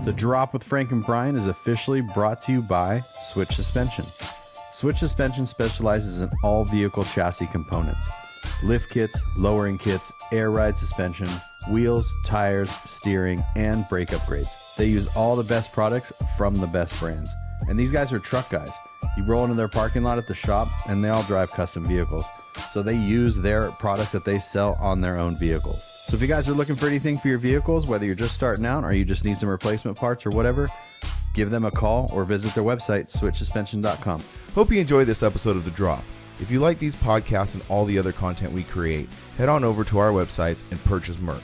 The Drop with Frank and Brian is officially brought to you by Switch Suspension. Switch Suspension specializes in all vehicle chassis components. Lift kits, lowering kits, air ride suspension, wheels, tires, steering, and brake upgrades. They use all the best products from the best brands. And these guys are truck guys. You roll into their parking lot at the shop and they all drive custom vehicles. So they use their products that they sell on their own vehicles. So if you guys are looking for anything for your vehicles, whether you're just starting out or you just need some replacement parts or whatever, give them a call or visit their website, switchsuspension.com. Hope you enjoyed this episode of The Drop. If you like these podcasts and all the other content we create, head on over to our websites and purchase merch.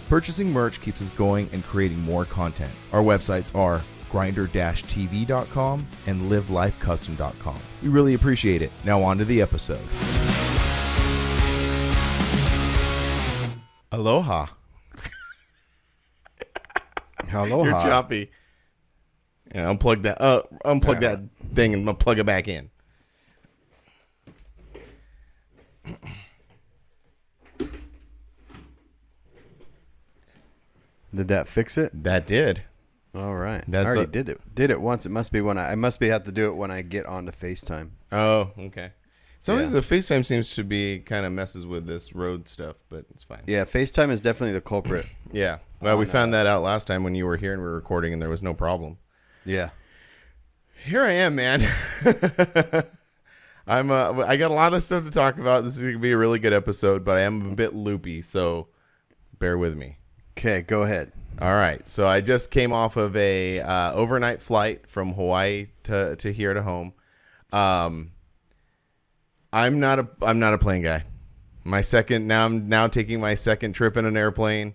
Purchasing merch keeps us going and creating more content. Our websites are grinder-tv.com and livelifecustom.com. We really appreciate it. Now on to the episode. Aloha. Aloha. You're choppy. Yeah, unplug that that thing and plug it back in. Did that fix it? That did. All right. I already did it. Did it once. It must be when I must have to do it when I get onto FaceTime. Oh, okay. Sometimes the FaceTime seems to be kind of messes with this road stuff, but it's fine. Yeah, FaceTime is definitely the culprit. Yeah. Well, we found that out last time when you were here and we were recording and there was no problem. Yeah. Here I am, man. I got a lot of stuff to talk about. This is going to be a really good episode, but I am a bit loopy, so bear with me. Okay, go ahead. All right. So I just came off of a overnight flight from Hawaii to here to home. I'm not a plane guy. I'm now taking my second trip in an airplane.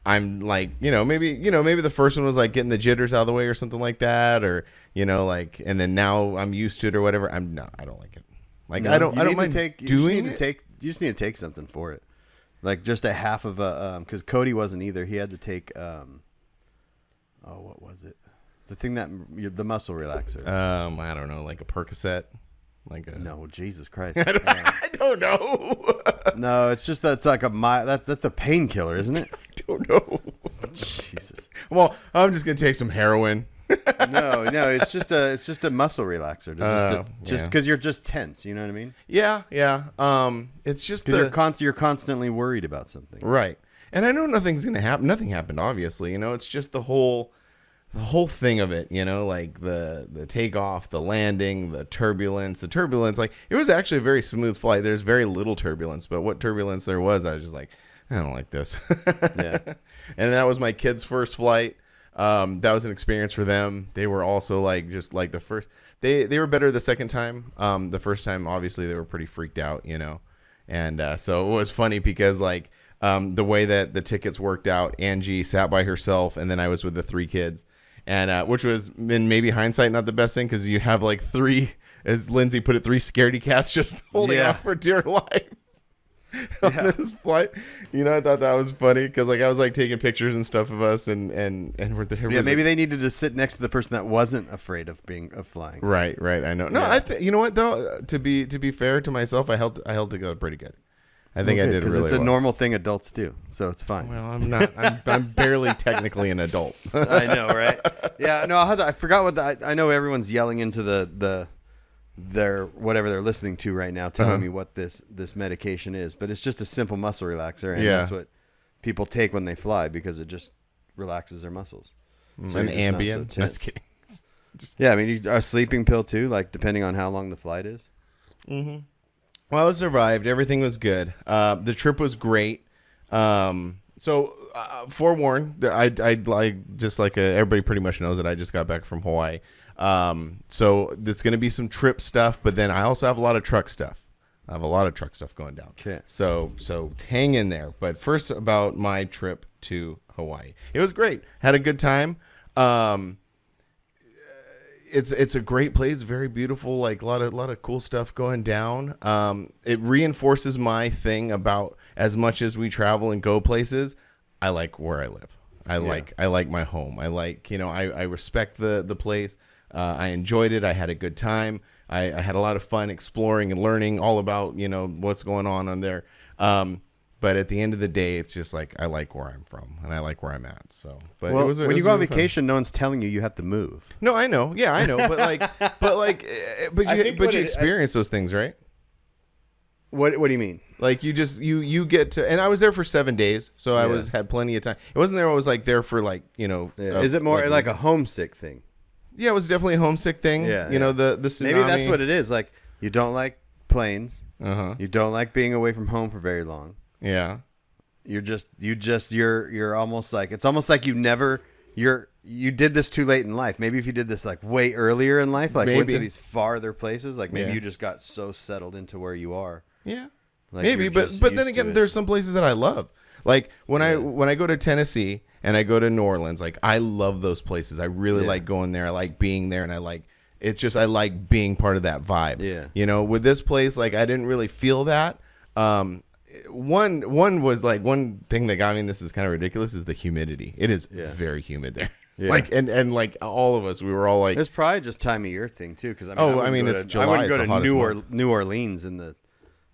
I'm like, maybe the first one was like getting the jitters out of the way or something like that, or and then now I'm used to it or whatever. I don't like it. Like no, I don't mind doing it. You just need to take something for it. Like just a half of a because Cody wasn't either. He had to take what was it? The thing that the muscle relaxer. I don't know, like a Percocet. No, Jesus Christ. I don't know. No, it's just that's like that's a painkiller, isn't it? I don't know. Jesus. Well, I'm just gonna take some heroin. No, it's just a muscle relaxer. Just because you're just tense. You know what I mean? Yeah. It's just because you're constantly worried about something, right? And I know nothing's gonna happen. Nothing happened, obviously. It's just the whole thing of it, like the takeoff, the landing, the turbulence. Like it was actually a very smooth flight. There's very little turbulence, but what turbulence there was, I was just like, I don't like this. Yeah. And that was my kids' first flight. That was an experience for them. They were also just like the first, they were better the second time. The first time, obviously they were pretty freaked out, and so it was funny because the way that the tickets worked out, Angie sat by herself and then I was with the three kids. And which was, in maybe hindsight, not the best thing because you have three, as Lindsay put it, three scaredy cats just holding out for dear life on this flight. I thought that was funny because I was taking pictures and stuff of us and we're there. Yeah, maybe they needed to sit next to the person that wasn't afraid of flying. Right. I know. No, yeah. You know what though? To be fair to myself, I held together pretty good. I think I did really well. Because it's a normal thing adults do, so it's fine. Well, I'm not. I'm barely technically an adult. I know, right? Yeah, no, I forgot what I know everyone's yelling into their whatever they're listening to right now, telling me what this medication is, but it's just a simple muscle relaxer, and that's what people take when they fly because it just relaxes their muscles. So an Ambien? That's kidding. Yeah, I mean, a sleeping pill too, depending on how long the flight is. Mm-hmm. Well, I survived. Everything was good. The trip was great. So forewarned, I just everybody pretty much knows that I just got back from Hawaii. So it's going to be some trip stuff, but then I also have a lot of truck stuff. I have a lot of truck stuff going down. Okay. So hang in there. But first about my trip to Hawaii. It was great. Had a good time. It's a great place, very beautiful, a lot of cool stuff going down. It reinforces my thing about as much as we travel and go places, I like where I live. I like my home. I I respect the place. I enjoyed it. I had a good time. I had a lot of fun exploring and learning all about what's going on there. But at the end of the day, it's just like I like where I'm from and I like where I'm at. So, but Well, when you go on really vacation, no one's telling you have to move. No, I know. Yeah, I know. But you experience those things, right? What do you mean? Like you get to, and I was there for 7 days, so I had plenty of time. It wasn't there. I was like there for like is it more like a homesick thing? Yeah, it was definitely a homesick thing. Yeah, the tsunami. Maybe that's what it is. Like you don't like planes. You don't like being away from home for very long. Yeah. You're almost like, it's almost like you did this too late in life. Maybe if you did this like way earlier in life, like went to these farther places, like maybe you just got so settled into where you are. Yeah. Like maybe, but then again, there's some places that I love. Like when I go to Tennessee and I go to New Orleans, like I love those places. I really like going there. I like being there, and I like being part of that vibe. Yeah. With this place, like I didn't really feel that. One was like, one thing that got me, and this is kind of ridiculous, is the humidity. It is very humid there. Yeah. Like and like all of us, we were all like, it's probably just time of year thing too. Because it's July. I wouldn't go to New Orleans in the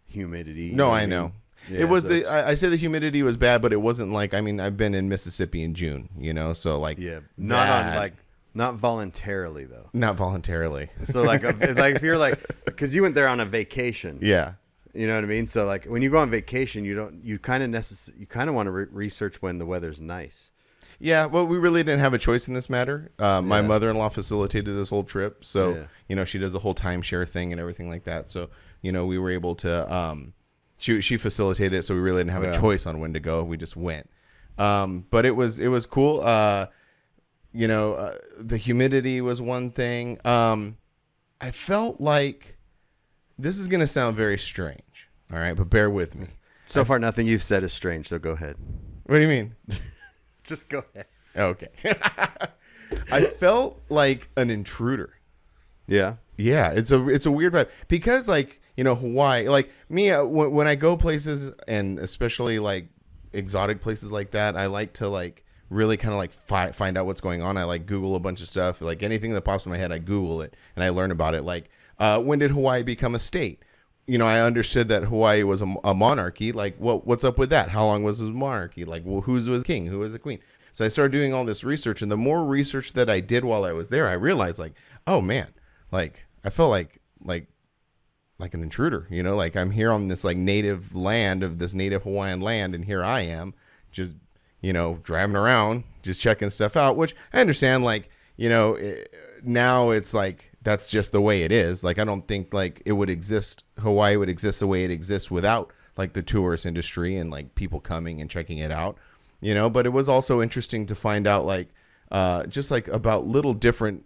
humidity. No, I know. Yeah, it was I say the humidity was bad, but it wasn't like, I've been in Mississippi in June, so like not voluntarily though. Not voluntarily. So like if you're like, because you went there on a vacation. Yeah. You know what I mean? So like when you go on vacation, you kind of want to research when the weather's nice. Yeah, well, we really didn't have a choice in this matter. My mother-in-law facilitated this whole trip, so she does the whole timeshare thing and everything like that. So we were able to. She facilitated it, so we really didn't have a choice on when to go. We just went. But it was cool. The humidity was one thing. I felt like, this is gonna sound very strange. All right, but bear with me. So far, nothing you've said is strange. So go ahead. What do you mean? Just go ahead. Okay. I felt like an intruder. Yeah. Yeah, it's a weird vibe because like, Hawaii, like me, when I go places, and especially like exotic places like that, I like to like really kind of like find out what's going on. I like Google a bunch of stuff, like anything that pops in my head, I Google it and I learn about it. Like, when did Hawaii become a state? I understood that Hawaii was a monarchy. Like, what's up with that? How long was his monarchy? Like, well, who was king? Who was the queen? So I started doing all this research, and the more research that I did while I was there, I realized like, oh man, like I felt like an intruder, like I'm here on this like native land of this native Hawaiian land, and here I am just, driving around, just checking stuff out, which I understand, like, now it's like, that's just the way it is. Like, I don't think like Hawaii would exist the way it exists without like the tourist industry and like people coming and checking it out, but it was also interesting to find out like, just like about little different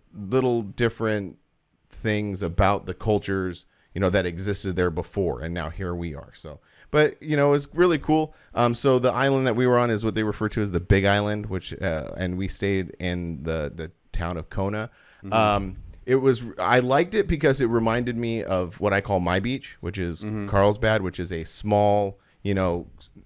things about the cultures, that existed there before, and now here we are. So, but it's really cool. So the island that we were on is what they refer to as the Big Island, which, and we stayed in the town of Kona. Mm-hmm. I liked it because it reminded me of what I call my beach, which is Carlsbad, which is a small,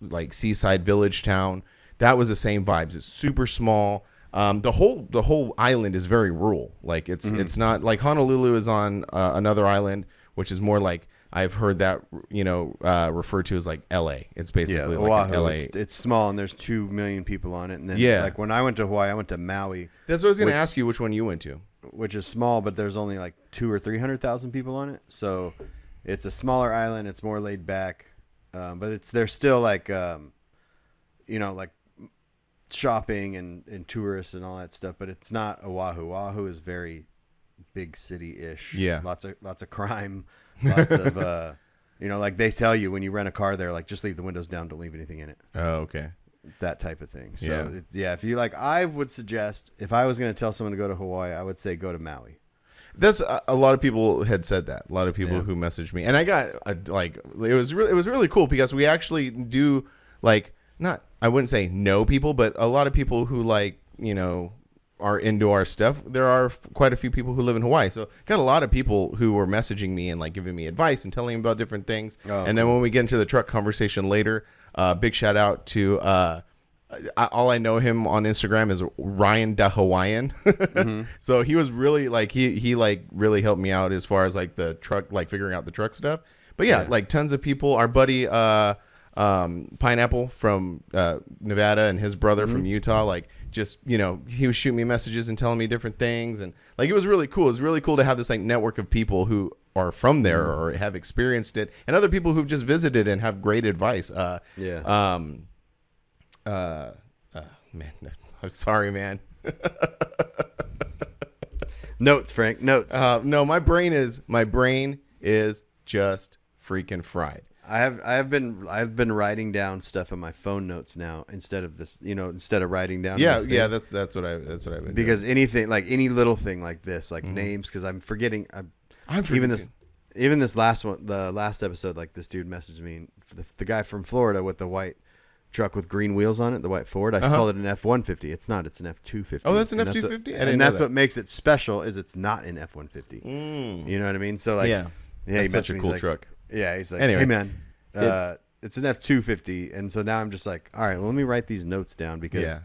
like seaside village town. That was the same vibes. It's super small. The whole island is very rural. Like it's not like Honolulu is on another island, which is more like, I've heard that referred to as like LA. It's basically like Oahu. LA. It's small, and there's 2 million people on it. And then like when I went to Hawaii, I went to Maui. That's what I was going to ask you, which one you went to. Which is small, but there's only like 200,000 or 300,000 people on it. So it's a smaller island. It's more laid back, but there's still like like shopping and tourists and all that stuff. But it's not Oahu. Oahu is very big city-ish. Yeah, lots of crime, lots of like they tell you when you rent a car there, like just leave the windows down, don't leave anything in it. Oh, okay. That type of thing. So if you like, I would suggest, if I was going to tell someone to go to Hawaii, I would say go to Maui. That's a lot of people had said that. A lot of people who messaged me, and I got like, it was really cool because we actually do like, not, I wouldn't say know people, but a lot of people who like, are into our stuff. There are quite a few people who live in Hawaii. So got a lot of people who were messaging me and like giving me advice and telling me about different things. And then when we get into the truck conversation later, big shout out to, all I know him on Instagram is Ryan the Hawaiian. So he was really like, he like really helped me out as far as like the truck, like figuring out the truck stuff. But like tons of people, our buddy, Pineapple from Nevada and his brother from Utah, like just, you know, he was shooting me messages and telling me different things. And like, it was really cool. It was really cool to have this like network of people who are from there or have experienced it, and other people who've just visited and have great advice. Man, sorry, man. Notes, Frank. Notes. No, my brain is just freaking fried. I've been writing down stuff in my phone notes now instead of this, instead of writing down. Yeah, that's what I've been because doing. anything like any little thing like this, like names, because I'm forgetting. Even this last one, the last episode, like this dude messaged me, the guy from Florida with the white truck with green wheels on it, the white Ford. I call it an F-150. It's not. It's an F-250. Oh, that's an F-250? And that's what makes it special is it's not an F-150. You know what I mean? So like, yeah, that's such a cool truck. Yeah, he's like, anyway, hey man, it's an F-250, and so now I'm just like, all right, well, let me write these notes down because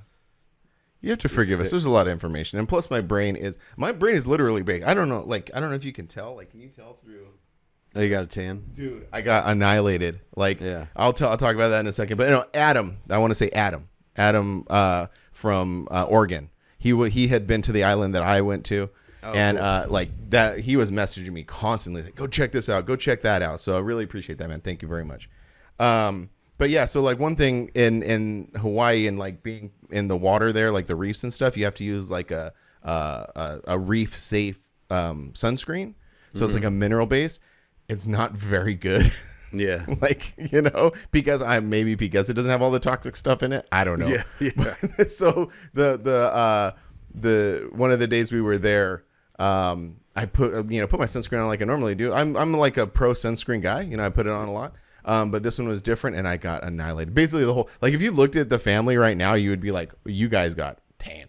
you have to forgive us. There's a lot of information, and plus my brain is literally big. I don't know if you can tell. Like, can you tell through? Oh, you got a tan, dude. I got annihilated. Like, yeah, I'll talk about that in a second. But Adam. I want to say Adam from Oregon. He had been to the island that I went to. Oh, and cool. Like that, he was messaging me constantly, like, go check this out, go check that out. So I really appreciate that, man. Thank you very much. But yeah, so like one thing in Hawaii and like being in the water there, like the reefs and stuff, you have to use like a reef safe sunscreen. So it's like a mineral base. It's not very good. Yeah. Like, because it doesn't have all the toxic stuff in it. I don't know. Yeah. So the one of the days we were there, I put my sunscreen on like I normally do. I'm like a pro sunscreen guy. I put it on a lot. But this one was different, and I got annihilated. Basically, the whole, like, if you looked at the family right now, you would be like, you guys got tan,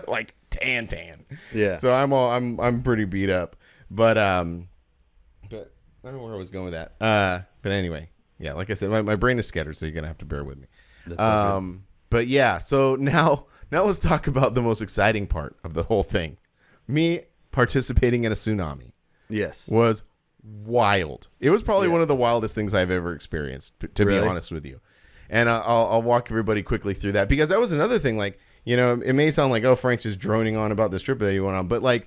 like tan. Yeah. So I'm pretty beat up, but I don't know where I was going with that. But anyway, yeah, like I said, my brain is scattered, so you're gonna have to bear with me. That's okay. But yeah, so now let's talk about the most exciting part of the whole thing. Me participating in a tsunami. Yes. Was wild. It was probably one of the wildest things I've ever experienced, to be honest with you. And I'll walk everybody quickly through that, because that was another thing. Like, it may sound like, oh, Frank's just droning on about this trip that he went on, but like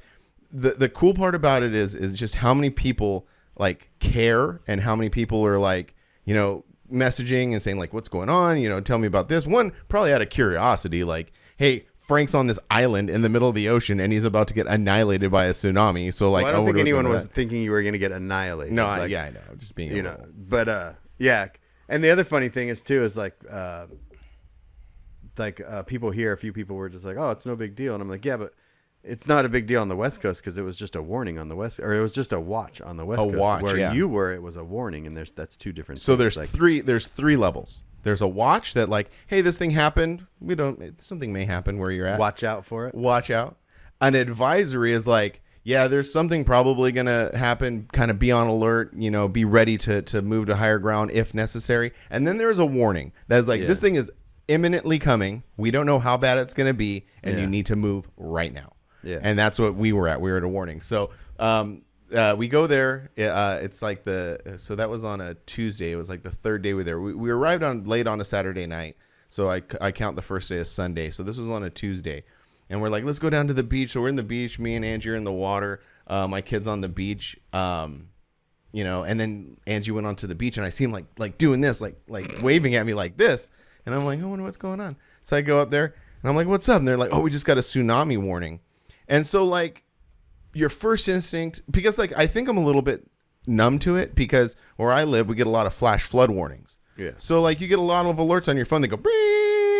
the cool part about it is just how many people like care, and how many people are like, messaging and saying like, what's going on? Tell me about this. One, probably out of curiosity, like, hey, Frank's on this island in the middle of the ocean and he's about to get annihilated by a tsunami. So like, I don't think anyone was thinking you were going to get annihilated. No, I know. Just being, but yeah. And the other funny thing is too, is like people here, a few people were just like, oh, it's no big deal. And I'm like, yeah, but it's not a big deal on the West Coast, because it was just a warning on the West, or it was just a watch on the West Coast. Watch, where you were, it was a warning, and that's two different. So things. there's three levels. There's a watch that like, hey, this thing happened. Something may happen where you're at. Watch out for it. Watch out. An advisory is like, yeah, there's something probably going to happen. Kind of be on alert, be ready to move to higher ground if necessary. And then there's a warning that's like, this thing is imminently coming. We don't know how bad it's going to be, and you need to move right now. Yeah. And that's what we were at. We were at a warning. So, we go there. It's like so that was on a Tuesday. It was like the third day we were there. We arrived late on a Saturday night. So I count the first day as Sunday. So this was on a Tuesday, and we're like, let's go down to the beach. So we're in the beach. Me and Angie are in the water. My kid's on the beach. And then Angie went onto the beach, and I see him like doing this, like waving at me like this. And I'm like, I wonder what's going on. So I go up there, and I'm like, what's up? And they're like, oh, we just got a tsunami warning. And so like, your first instinct, because like, I think I'm a little bit numb to it, because where I live, we get a lot of flash flood warnings. Yeah. So like, you get a lot of alerts on your phone that go,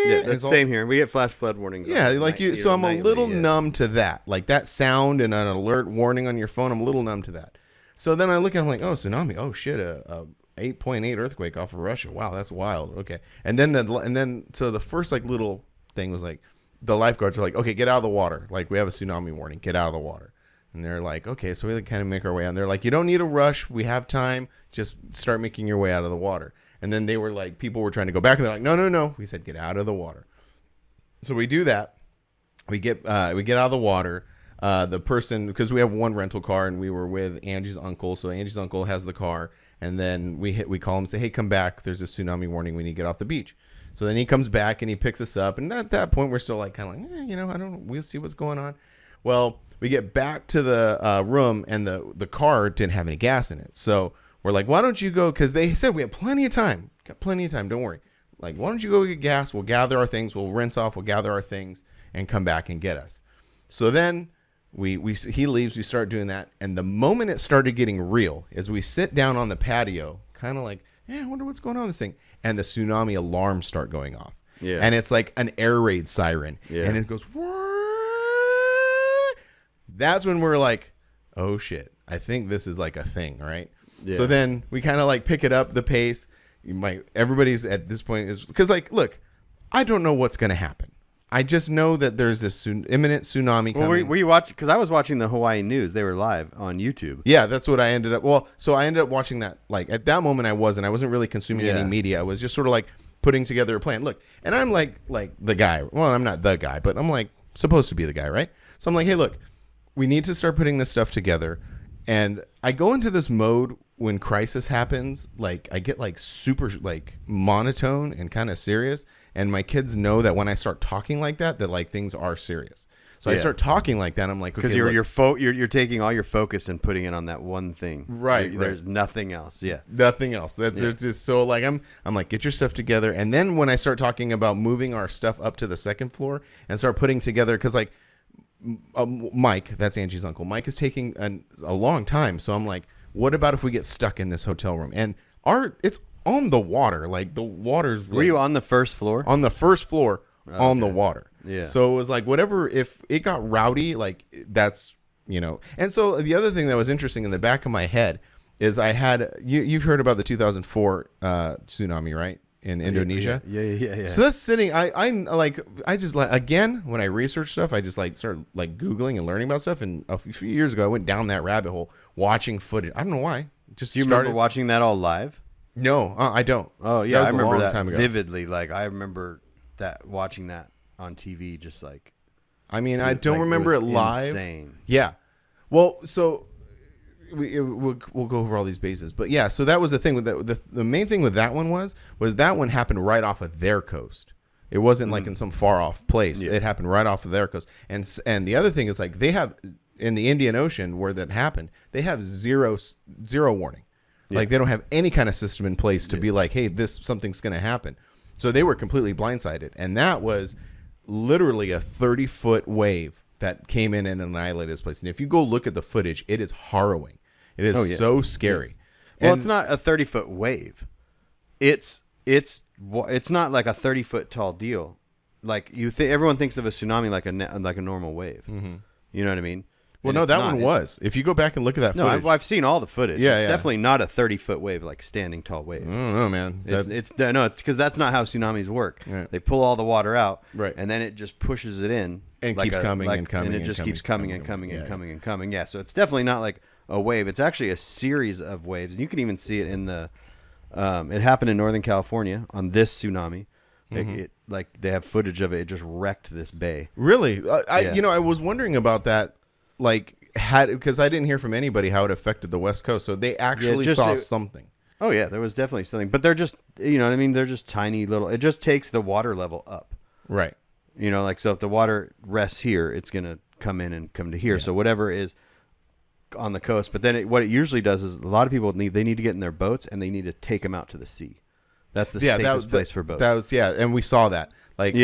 yeah, that's the same here. We get flash flood warnings. Yeah, like so I'm a little numb to that. Like that sound and an alert warning on your phone, I'm a little numb to that. So then I look at it, I'm like, oh, tsunami. Oh shit, a 8.8 earthquake off of Russia. Wow, that's wild. Okay. And then so the first like little thing was like, the lifeguards are like, okay, get out of the water. Like, we have a tsunami warning. Get out of the water. And they're like, okay. So we kind of make our way out. And they're like, you don't need a rush. We have time. Just start making your way out of the water. And then they were like, people were trying to go back. And they're like, no. We said, get out of the water. So we do that. We get out of the water. The person, because we have one rental car, and we were with Angie's uncle. So Angie's uncle has the car. And then we call him and say, hey, come back. There's a tsunami warning. We need to get off the beach. So then he comes back and he picks us up. And at that point, we're still like kind of like, I don't know. We'll see what's going on. Well, we get back to the room and the car didn't have any gas in it. So we're like, why don't you go? Because they said we have plenty of time. Got plenty of time. Don't worry. Like, why don't you go get gas? We'll gather our things. We'll rinse off. We'll gather our things and come back and get us. So then he leaves. We start doing that. And the moment it started getting real is we sit down on the patio, kind of like, I wonder what's going on with this thing. And the tsunami alarms start going off. Yeah. And it's like an air raid siren. Yeah. And it goes, that's when we're like, oh shit, I think this is like a thing, right? Yeah. So then we kind of like pick it up the pace. Everybody's at this point is because like, look, I don't know what's going to happen. I just know that there's this imminent tsunami coming. Well, were you watching? Because I was watching the Hawaii news. They were live on YouTube. Yeah, that's what I ended up. Well, so I ended up watching that. Like at that moment, I wasn't really consuming any media. I was just sort of like putting together a plan. Look, and I'm like the guy. Well, I'm not the guy, but I'm like supposed to be the guy, right? So I'm like, hey, look, we need to start putting this stuff together. And I go into this mode when crisis happens. Like I get like super like monotone and kind of serious. And my kids know that when I start talking like that like things are serious. So I start talking like that. I'm like, because okay, you're taking all your focus and putting it on that one thing. Right. There's nothing else. Yeah. Nothing else. There's just so like I'm like, get your stuff together. And then when I start talking about moving our stuff up to the second floor and start putting together, because like Mike, that's Angie's uncle. Mike is taking a long time. So I'm like, what about if we get stuck in this hotel room? And it's on the water. Like the water's. Were you on the first floor? On the first floor, on the water. Yeah. So it was like whatever. If it got rowdy, like that's And so the other thing that was interesting in the back of my head is I had you've heard about the 2004 tsunami, right? In Indonesia. Yeah. So that's sitting. I just like again when I research stuff, I just like started like Googling and learning about stuff. And a few years ago, I went down that rabbit hole watching footage. I don't know why. Just do you remember watching that all live? No, I don't. Oh yeah, I remember that time ago. vividly. Like I remember that watching that on TV. Just like, I mean, I don't remember it live. Insane. Yeah. Well, so. We'll go over all these bases, but yeah. So that was the thing with the main thing with that one was that one happened right off of their coast. It wasn't like in some far off place. Yeah. It happened right off of their coast. And the other thing is like they have in the Indian Ocean where that happened, they have zero warning. Yeah. Like they don't have any kind of system in place to be like, hey, something's going to happen. So they were completely blindsided, and that was literally a 30-foot wave that came in and annihilated this place. And if you go look at the footage, it is harrowing. It is so scary. Well, it's not a 30-foot wave. It's not like a 30-foot tall deal. Like everyone thinks of a tsunami like a normal wave. Mm-hmm. You know what I mean? Well, no, that one was. If you go back and look at that footage. No, I've seen all the footage. Yeah, it's definitely not a 30-foot wave, like standing tall wave. I don't know, man. It's because that's not how tsunamis work. Right. They pull all the water out, right, and then it just pushes it in. And keeps coming and coming. And it just keeps coming and coming and coming and coming. Yeah, so it's definitely not like a wave. It's actually a series of waves. And you can even see it in the it happened in Northern California on this tsunami. Mm-hmm. It like they have footage of it. It just wrecked this bay. Really? I was wondering about that. Like because I didn't hear from anybody how it affected the West Coast. So they actually saw something. Oh yeah, there was definitely something. But they're just what I mean. They're just tiny little. It just takes the water level up. Right. Like so if the water rests here, it's gonna come in and come to here. Yeah. So whatever is on the coast. But then what it usually does is a lot of people need to get in their boats and they need to take them out to the sea. That's the safest place for boats. That was and we saw that. Like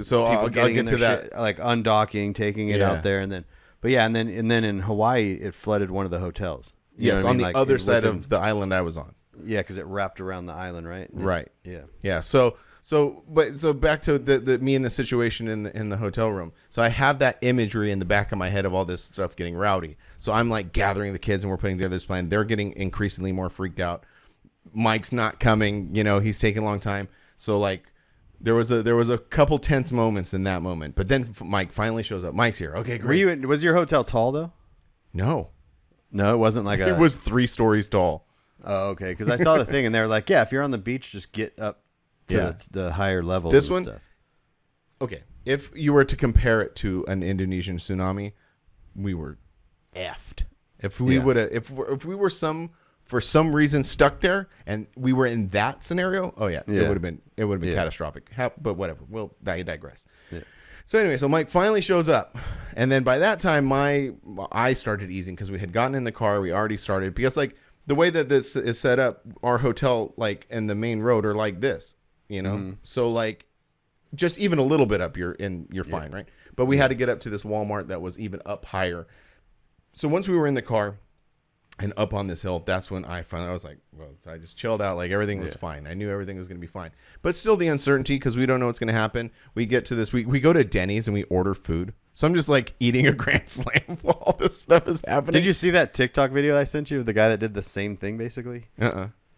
So I'll get to that. Like undocking, taking it out there, and then and then in Hawaii it flooded one of the hotels. Yes, on the other side of the island I was on. Yeah, because it wrapped around the island, right? Right. Yeah. Yeah. So back to the me in the situation in the hotel room. So I have that imagery in the back of my head of all this stuff getting rowdy. So I'm like gathering the kids and we're putting together this plan. They're getting increasingly more freaked out. Mike's not coming. He's taking a long time. So like there was a couple tense moments in that moment. But then Mike finally shows up. Mike's here. Okay, great. Was your hotel tall though? No, it wasn't like it was 3 stories tall. Oh, okay. Because I saw the thing and they were like, yeah, if you're on the beach, just get up to the higher level. This one, stuff. Okay. If you were to compare it to an Indonesian tsunami, we were effed. If we would have, if we were some for some reason stuck there and we were in that scenario, it would have been catastrophic. But whatever. We'll digress. Yeah. So anyway, so Mike finally shows up, and then by that time I started easing because we had gotten in the car. We already started because like the way that this is set up, our hotel like and the main road are like this, you know. Mm-hmm. So like just even a little bit up, you're fine, right? But we had to get up to this Walmart that was even up higher. So once we were in the car and up on this hill, that's when I was like, well, so I just chilled out. Like everything was fine. I knew everything was going to be fine. But still the uncertainty because we don't know what's going to happen. We get to this, we go to Denny's and we order food. So I'm just like eating a Grand Slam while all this stuff is happening. Did you see that TikTok video I sent you of the guy that did the same thing basically?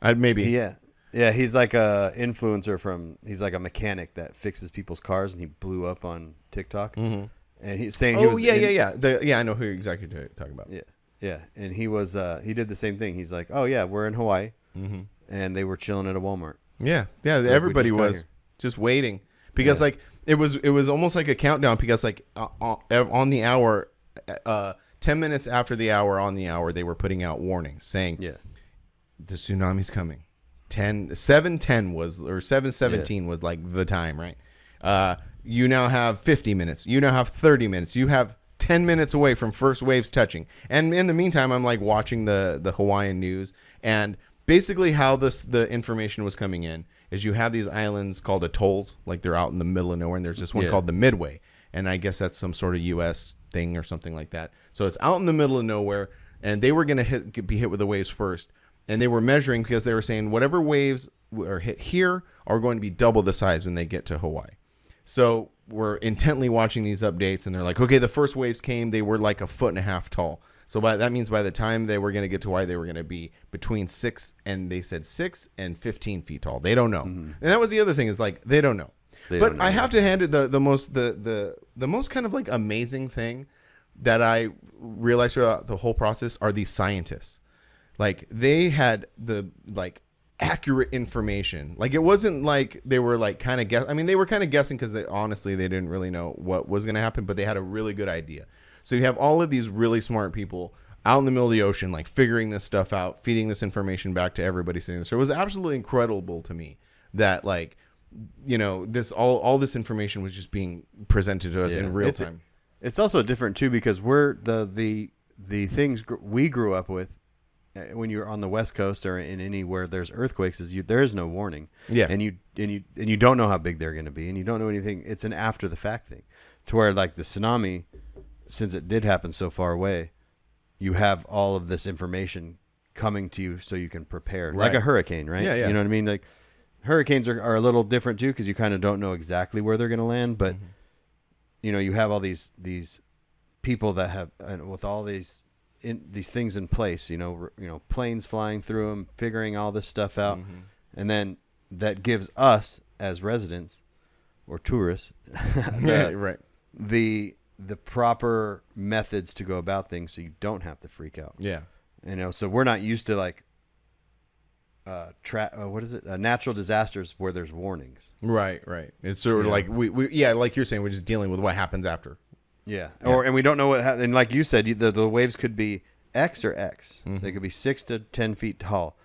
Maybe. Yeah. Yeah, he's like a influencer he's like a mechanic that fixes people's cars, and he blew up on TikTok. Mm-hmm. And he's saying, I know who you're exactly talking about. Yeah, and he did the same thing. He's like, oh yeah, we're in Hawaii, mm-hmm. and they were chilling at a Walmart. Yeah, everybody was just waiting because like it was almost like a countdown because like on the hour, 10 minutes after the hour on the hour, they were putting out warnings saying, the tsunami's coming. 7:10 was, or 7:17 was like the time, right? You now have 50 minutes. You now have 30 minutes. You have 10 minutes away from first waves touching. And in the meantime, I'm like watching the Hawaiian news, and basically how the information was coming in is you have these islands called atolls, like they're out in the middle of nowhere, and there's this one called the Midway, and I guess that's some sort of U.S. thing or something like that. So it's out in the middle of nowhere, and they were going to be hit with the waves first. And they were measuring because they were saying whatever waves are hit here are going to be double the size when they get to Hawaii. So we're intently watching these updates, and they're like, okay, the first waves came. They were like 1.5 feet tall. So that means by the time they were going to get to Hawaii, they were going to be between 6 and 15 feet tall. They don't know. Mm-hmm. And that was the other thing is like, they don't know. But I have to hand it the most kind of like amazing thing that I realized throughout the whole process are these scientists. Like they had the like accurate information. Like it wasn't like they were like kind of guess. I mean, they were kind of guessing because they didn't really know what was going to happen, but they had a really good idea. So you have all of these really smart people out in the middle of the ocean, like figuring this stuff out, feeding this information back to everybody sitting there. So it was absolutely incredible to me that like, you know, this all this information was just being presented to us in real time. It's also different too because we're the things we grew up with. When you're on the West Coast or in anywhere there's earthquakes, there is no warning. Yeah, and you don't know how big they're going to be, and you don't know anything. It's an after the fact thing, to where like the tsunami, since it did happen so far away, you have all of this information coming to you so you can prepare, like a hurricane, right? Yeah. You know what I mean? Like hurricanes are a little different too because you kind of don't know exactly where they're going to land, but you know you have all these people that have with all these things in place, you know, planes flying through them, figuring all this stuff out. Mm-hmm. And then that gives us as residents or tourists the proper methods to go about things so you don't have to freak out. Yeah. You know, so we're not used to like natural disasters where there's warnings. Right. It's sort of like we like you're saying, we're just dealing with what happens after. Yeah. And we don't know what happened. And like you said, the waves could be X or X. Mm-hmm. They could be 6 to 10 feet tall.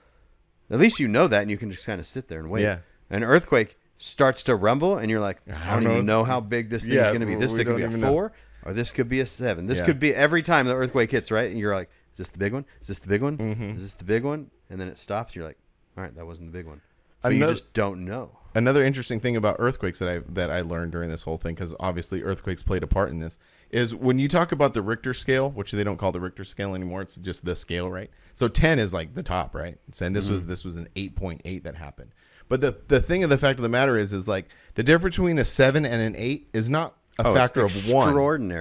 At least you know that, and you can just kind of sit there and wait. Yeah. An earthquake starts to rumble, and you're like, I don't even know how big this thing's going to be. This could be a 4, or this could be a 7. This could be every time the earthquake hits, right? And you're like, is this the big one? Is this the big one? Mm-hmm. Is this the big one? And then it stops. You're like, all right, that wasn't the big one. But you just don't know. Another interesting thing about earthquakes that I learned during this whole thing, because obviously earthquakes played a part in this, is when you talk about the Richter scale, which they don't call the Richter scale anymore, it's just the scale, right? So 10 is like the top, right? And this was an 8.8 that happened. But the thing of the fact of the matter is like the difference between a 7 and an 8 is not a factor of 1.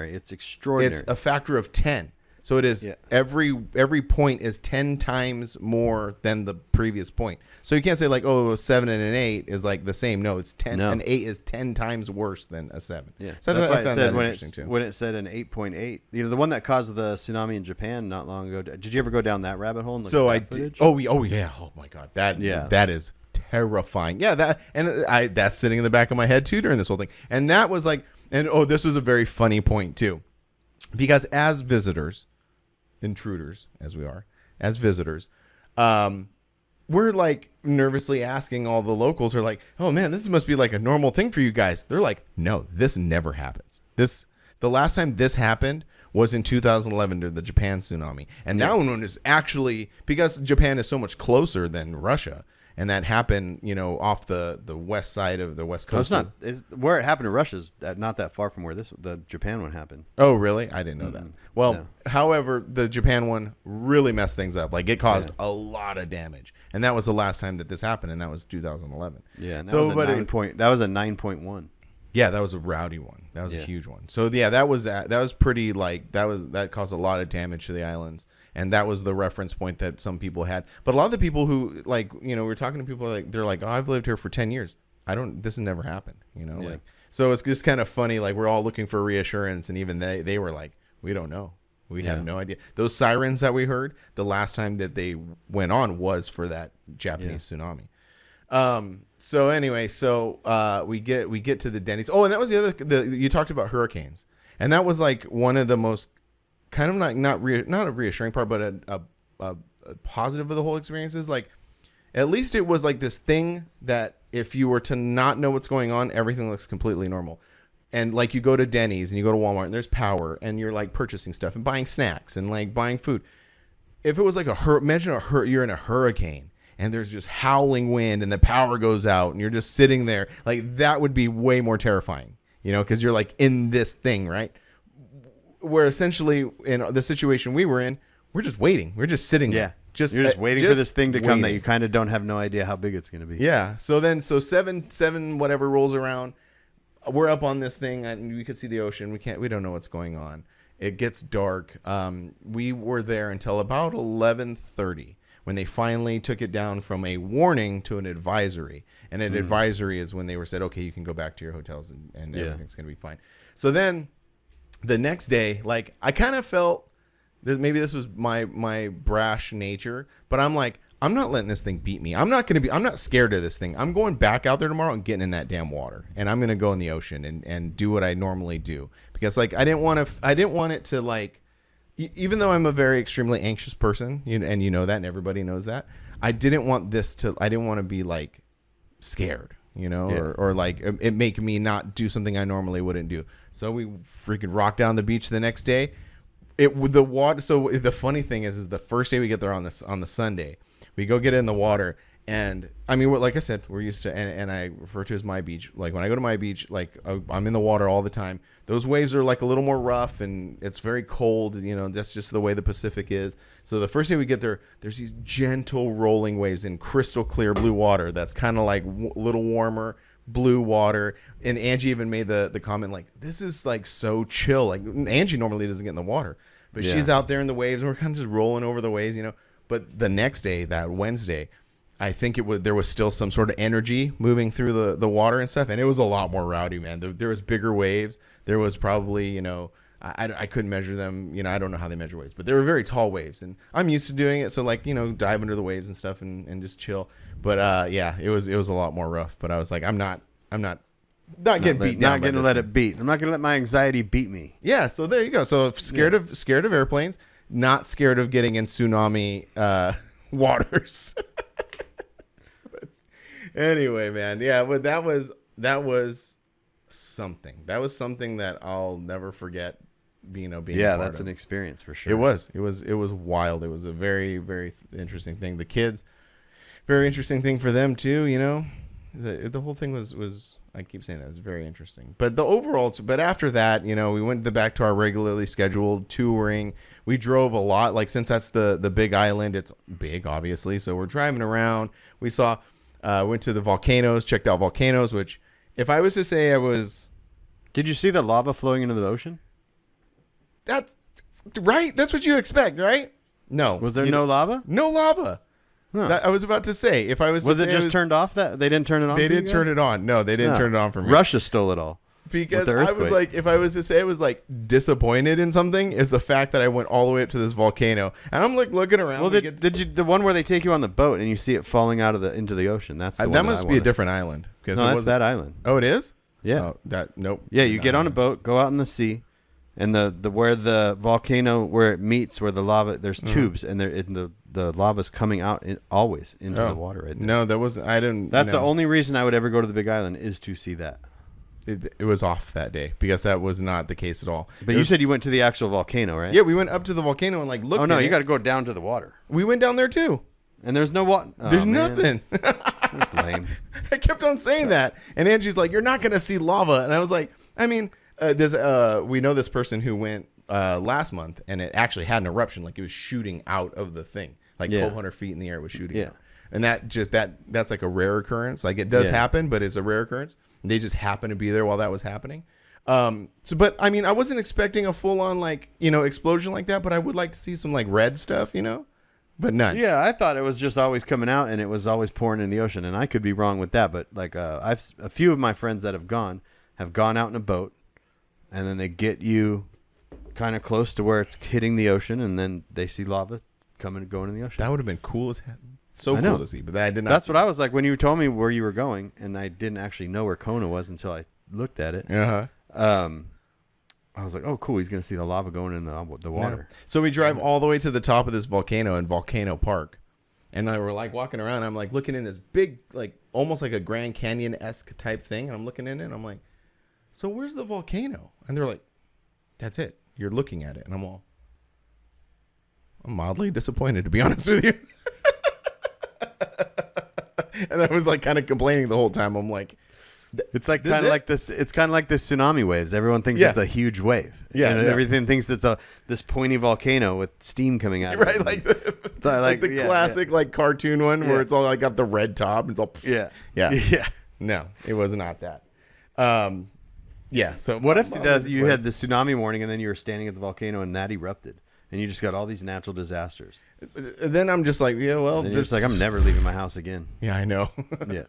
It's extraordinary. It's a factor of 10. So it is every point is 10 times more than the previous point. So you can't say like, oh, a 7 and an 8 is like the same. No, it's 10. No. An 8 is 10 times worse than a 7. Yeah. So that's why it said when it said an 8.8, you know, the one that caused the tsunami in Japan not long ago. Did you ever go down that rabbit hole and look at that footage? Oh yeah. Oh my God. That is terrifying. Yeah, that's sitting in the back of my head too during this whole thing. And that was like, this was a very funny point too. Because as visitors, intruders as we are, as visitors, We're like nervously asking all the locals are like, oh man, this must be like a normal thing for you guys. They're like, no, this never happens. The last time this happened was in 2011 during the Japan tsunami. And that one is actually because Japan is so much closer than Russia. And that happened, off the west side of the west coast. Where it happened to Russia is not that far from where the Japan one happened. Oh, really? I didn't know that. Well, however, the Japan one really messed things up. Like it caused a lot of damage. And that was the last time that this happened. And that was 2011. Yeah. And that was a 9.1. Yeah, that was a rowdy one. That was a huge one. So yeah, that was pretty that caused a lot of damage to the islands. And that was the reference point that some people had. But a lot of the people who we're talking to people they're like, oh, I've lived here for 10 years. This has never happened, so it's just kind of funny. Like we're all looking for reassurance. And even they were like, we don't know. We have no idea. Those sirens that we heard the last time that they went on was for that Japanese tsunami. So anyway, we get to the Denny's. Oh, and that was you talked about hurricanes. And that was like one of the most kind of not a reassuring part, but a positive of the whole experience is like, at least it was like this thing that if you were to not know what's going on, everything looks completely normal. And like you go to Denny's and you go to Walmart and there's power and you're like purchasing stuff and buying snacks and like buying food. If it was like imagine you're in a hurricane and there's just howling wind and the power goes out and you're just sitting there, like that would be way more terrifying, because you're like in this thing, right? Where essentially in the situation we were in, we're just waiting. We're just sitting there. You're just waiting for this thing to come that you kind of don't have no idea how big it's going to be. Yeah. So 7 whatever rolls around. We're up on this thing and we could see the ocean. We don't know what's going on. It gets dark. We were there until about 11:30 when they finally took it down from a warning to an advisory. And an advisory is when they were said, okay, you can go back to your hotels and everything's going to be fine. So then the next day, like I kind of felt that maybe this was my brash nature, but I'm like, I'm not letting this thing beat me. I'm not scared of this thing. I'm going back out there tomorrow and getting in that damn water, and I'm going to go in the ocean and do what I normally do, because like I didn't want it to like, even though I'm a very extremely anxious person, and you know that, and everybody knows that, I didn't want to be like scared, or like it make me not do something I normally wouldn't do. So we freaking rocked down the beach the next day. The water. So the funny thing is the first day we get there on the Sunday, we go get in the water, and I mean, like I said, we're used to, and I refer to as my beach. Like when I go to my beach, like I'm in the water all the time. Those waves are like a little more rough, and it's very cold. That's just the way the Pacific is. So the first day we get there, there's these gentle rolling waves in crystal clear blue water. That's kind of like a little warmer blue water. And Angie even made the comment like, this is like so chill. Like Angie normally doesn't get in the water, but she's out there in the waves, and we're kind of just rolling over the waves, But the next day, that Wednesday, I think there was still some sort of energy moving through the water and stuff, and it was a lot more rowdy, man. There was bigger waves. There was probably, I couldn't measure them. I don't know how they measure waves, but they were very tall waves, and I'm used to doing it. So like, dive under the waves and stuff and just chill. But it was a lot more rough. But I was like, I'm not getting beat down. Not going to let it beat. I'm not going to let my anxiety beat me. Yeah. So there you go. So scared of airplanes. Not scared of getting in tsunami waters. But anyway, man, but that was something. That was something that I'll never forget. Being that's an experience for sure. It was wild. It was a very, very interesting thing. The kids, very interesting thing for them too. The whole thing was. I keep saying that. It's very interesting. But but after that, we went back to our regularly scheduled touring. We drove a lot. Like, since that's the big island, it's big, obviously. So we're driving around. We went to the volcanoes, checked out volcanoes, which if I was to say Did you see the lava flowing into the ocean? That's right. That's what you expect, right? No. Was there no lava? No lava. Huh. I was about to say, if I was it just turned off? That they didn't turn it on? They didn't turn it on. No, they didn't turn it on for me. Russia stole it all. Because I was like, if I was to say I was like disappointed in something, is the fact that I went all the way up to this volcano, and I'm like looking around. Well, did you the one where they take you on the boat and you see it falling out into the ocean? That's the one that must be a different island. No, that's that island. Oh, it is. Yeah. Nope. Yeah, you get on a boat, go out in the sea, And the where the volcano where it meets, where the lava, there's tubes, and the lava's coming out always into the water right there. No, that wasn't. I didn't. That's the only reason I would ever go to the Big Island is to see that. It was off that day because that was not the case at all. But you said you went to the actual volcano, right? Yeah, we went up to the volcano and like looked. Oh no, you got got to go down to the water. We went down there too, and there's no water. There's nothing. That's lame. I kept on saying that, and Angie's like, "You're not gonna see lava," and I was like, "I mean, we know this person who went last month, and it actually had an eruption, like it was shooting out of the thing, like 1,200 feet in the air, it was shooting out. And that's like a rare occurrence. Like it does happen, but it's a rare occurrence. They just happened to be there while that was happening. But I mean, I wasn't expecting a full on like, explosion like that, but I would like to see some like red stuff, but none. Yeah, I thought it was just always coming out and it was always pouring in the ocean, and I could be wrong with that, but like a few of my friends that have gone out in a boat, and then they get you kind of close to where it's hitting the ocean, and then they see lava coming and going in the ocean. That would have been cool as hell. So cool to see, but I did not. That's what I was like when you told me where you were going, and I didn't actually know where Kona was until I looked at it. I was like, oh, cool. He's going to see the lava going in the water. Yeah. So we drive all the way to the top of this volcano in Volcano Park. And I were like walking around. I'm like looking in this big, like almost like a Grand Canyon-esque type thing. And I'm looking in it and I'm like, so where's the volcano? And they're like, that's it. You're looking at it. And I'm mildly disappointed, to be honest with you. And I was like kind of complaining the whole time. I'm like, it's like kind of like this. It's kind of like the tsunami waves. Everyone thinks it's a huge wave. Yeah, everything thinks it's this pointy volcano with steam coming out. Right, of it. like the classic like cartoon one where it's all like got the red top. It's all yeah. No, it was not that. So what if you had the tsunami warning and then you were standing at the volcano and that erupted and you just got all these natural disasters? Then I'm just like, yeah, well, it's like I'm never leaving my house again. Yeah, I know. Yeah,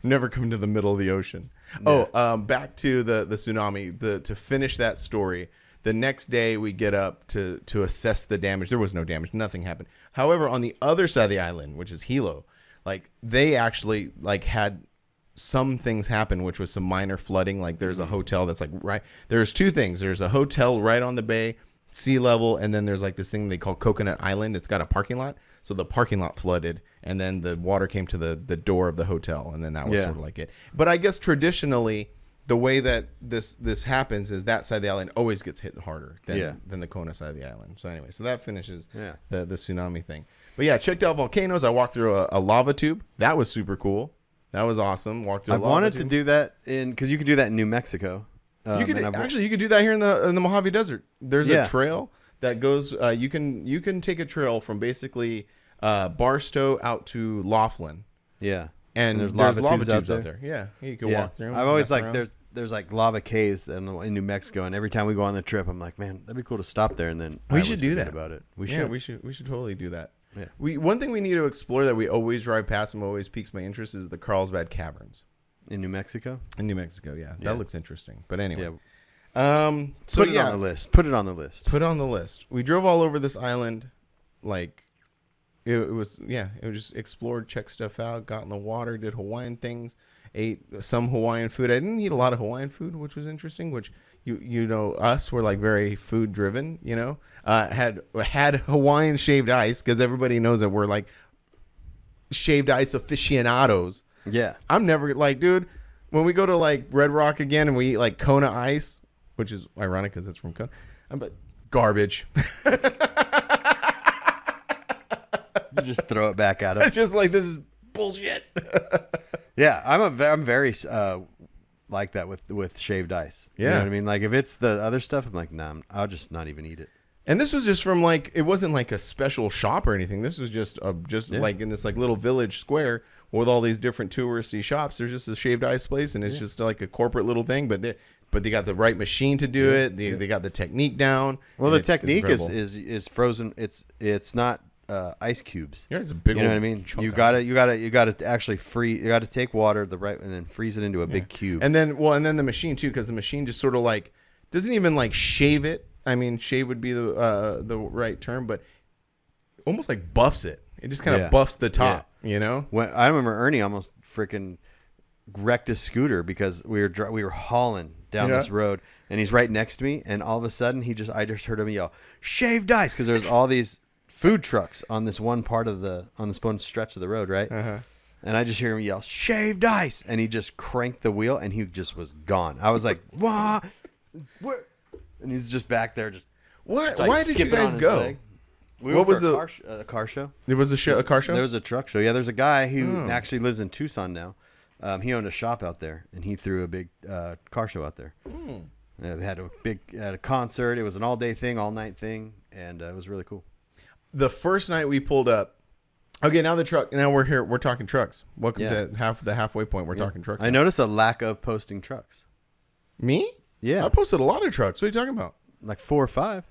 never come to the middle of the ocean. Yeah. Back to the tsunami. To finish that story, the next day we get up to assess the damage. There was no damage. Nothing happened. However, on the other side of the island, which is Hilo, like they actually like had some things happen, which was some minor flooding. Like there's a hotel that's like right. There's two things. There's a hotel right on the bay, sea level, and then there's like this thing they call Coconut Island. It's got a parking lot, so the parking lot flooded, and then the water came to the door of the hotel, and then that was sort of like it. But I guess traditionally, the way that this happens is that side of the island always gets hit harder than the Kona side of the island. So anyway, so that finishes the tsunami thing. But yeah, checked out volcanoes. I walked through a lava tube. That was super cool. That was awesome. Walked through. I wanted to do that because you could do that in New Mexico. You could do that here in the Mojave Desert. There's a trail that goes. You can take a trail from basically Barstow out to Laughlin. Yeah, and there's lava tubes out there. Yeah, you can walk through them. I've always like there's like lava caves in New Mexico, and every time we go on the trip, I'm like, man, that'd be cool to stop there. And then we should do that about it. We should totally do that. Yeah. One thing we need to explore that we always drive past and always piques my interest is the Carlsbad Caverns. In New Mexico? In New Mexico, yeah. That looks interesting. But anyway. On the list. Put it on the list. Put it on the list. We drove all over this island. Like, it was just explored, checked stuff out, got in the water, did Hawaiian things, ate some Hawaiian food. I didn't eat a lot of Hawaiian food, which was interesting, which, us, we're like very food driven, had Hawaiian shaved ice because everybody knows that we're like shaved ice aficionados. Yeah. I'm never like, dude, when we go to like Red Rock again and we eat like Kona ice, which is ironic because it's from Kona, I'm like, garbage. You just throw it back at him. Just like, this is bullshit. Yeah. I'm very like that with shaved ice. Yeah. You know what I mean? Like if it's the other stuff, I'm like, nah, I'll just not even eat it. And this was just from like, it wasn't like a special shop or anything. This was just like in this like little village square with all these different touristy shops. There's just a shaved ice place, and it's just like a corporate little thing. But they got the right machine to do it. They got the technique down. Well, the technique is frozen. It's not ice cubes. Yeah, it's a big. You know what I mean? You gotta actually freeze. You gotta take water and then freeze it into a big cube. And then the machine too, because the machine just sort of like doesn't even like shave it. I mean, shave would be the right term, but almost like buffs it. It just kind of buffs the top, When I remember Ernie almost freaking wrecked his scooter because we were hauling down this road, and he's right next to me, and all of a sudden I just heard him yell, "Shaved ice," because there's all these food trucks on this one stretch of the road, right? And I just hear him yell, "Shaved ice," and he just cranked the wheel, and he just was gone. I was like, "What?" And he's just back there, just what? Like, why did you guys go? What was the car show? There was a car show. There was a truck show. Yeah, there's a guy who actually lives in Tucson now. He owned a shop out there, and he threw a big car show out there. They had a concert. It was an all-day thing, all-night thing, and it was really cool. The first night we pulled up. Okay, now we're here. We're talking trucks. Welcome to the halfway point. We're talking trucks. I noticed a lack of posting trucks. Me? Yeah, I posted a lot of trucks. What are you talking about? Like 4 or 5.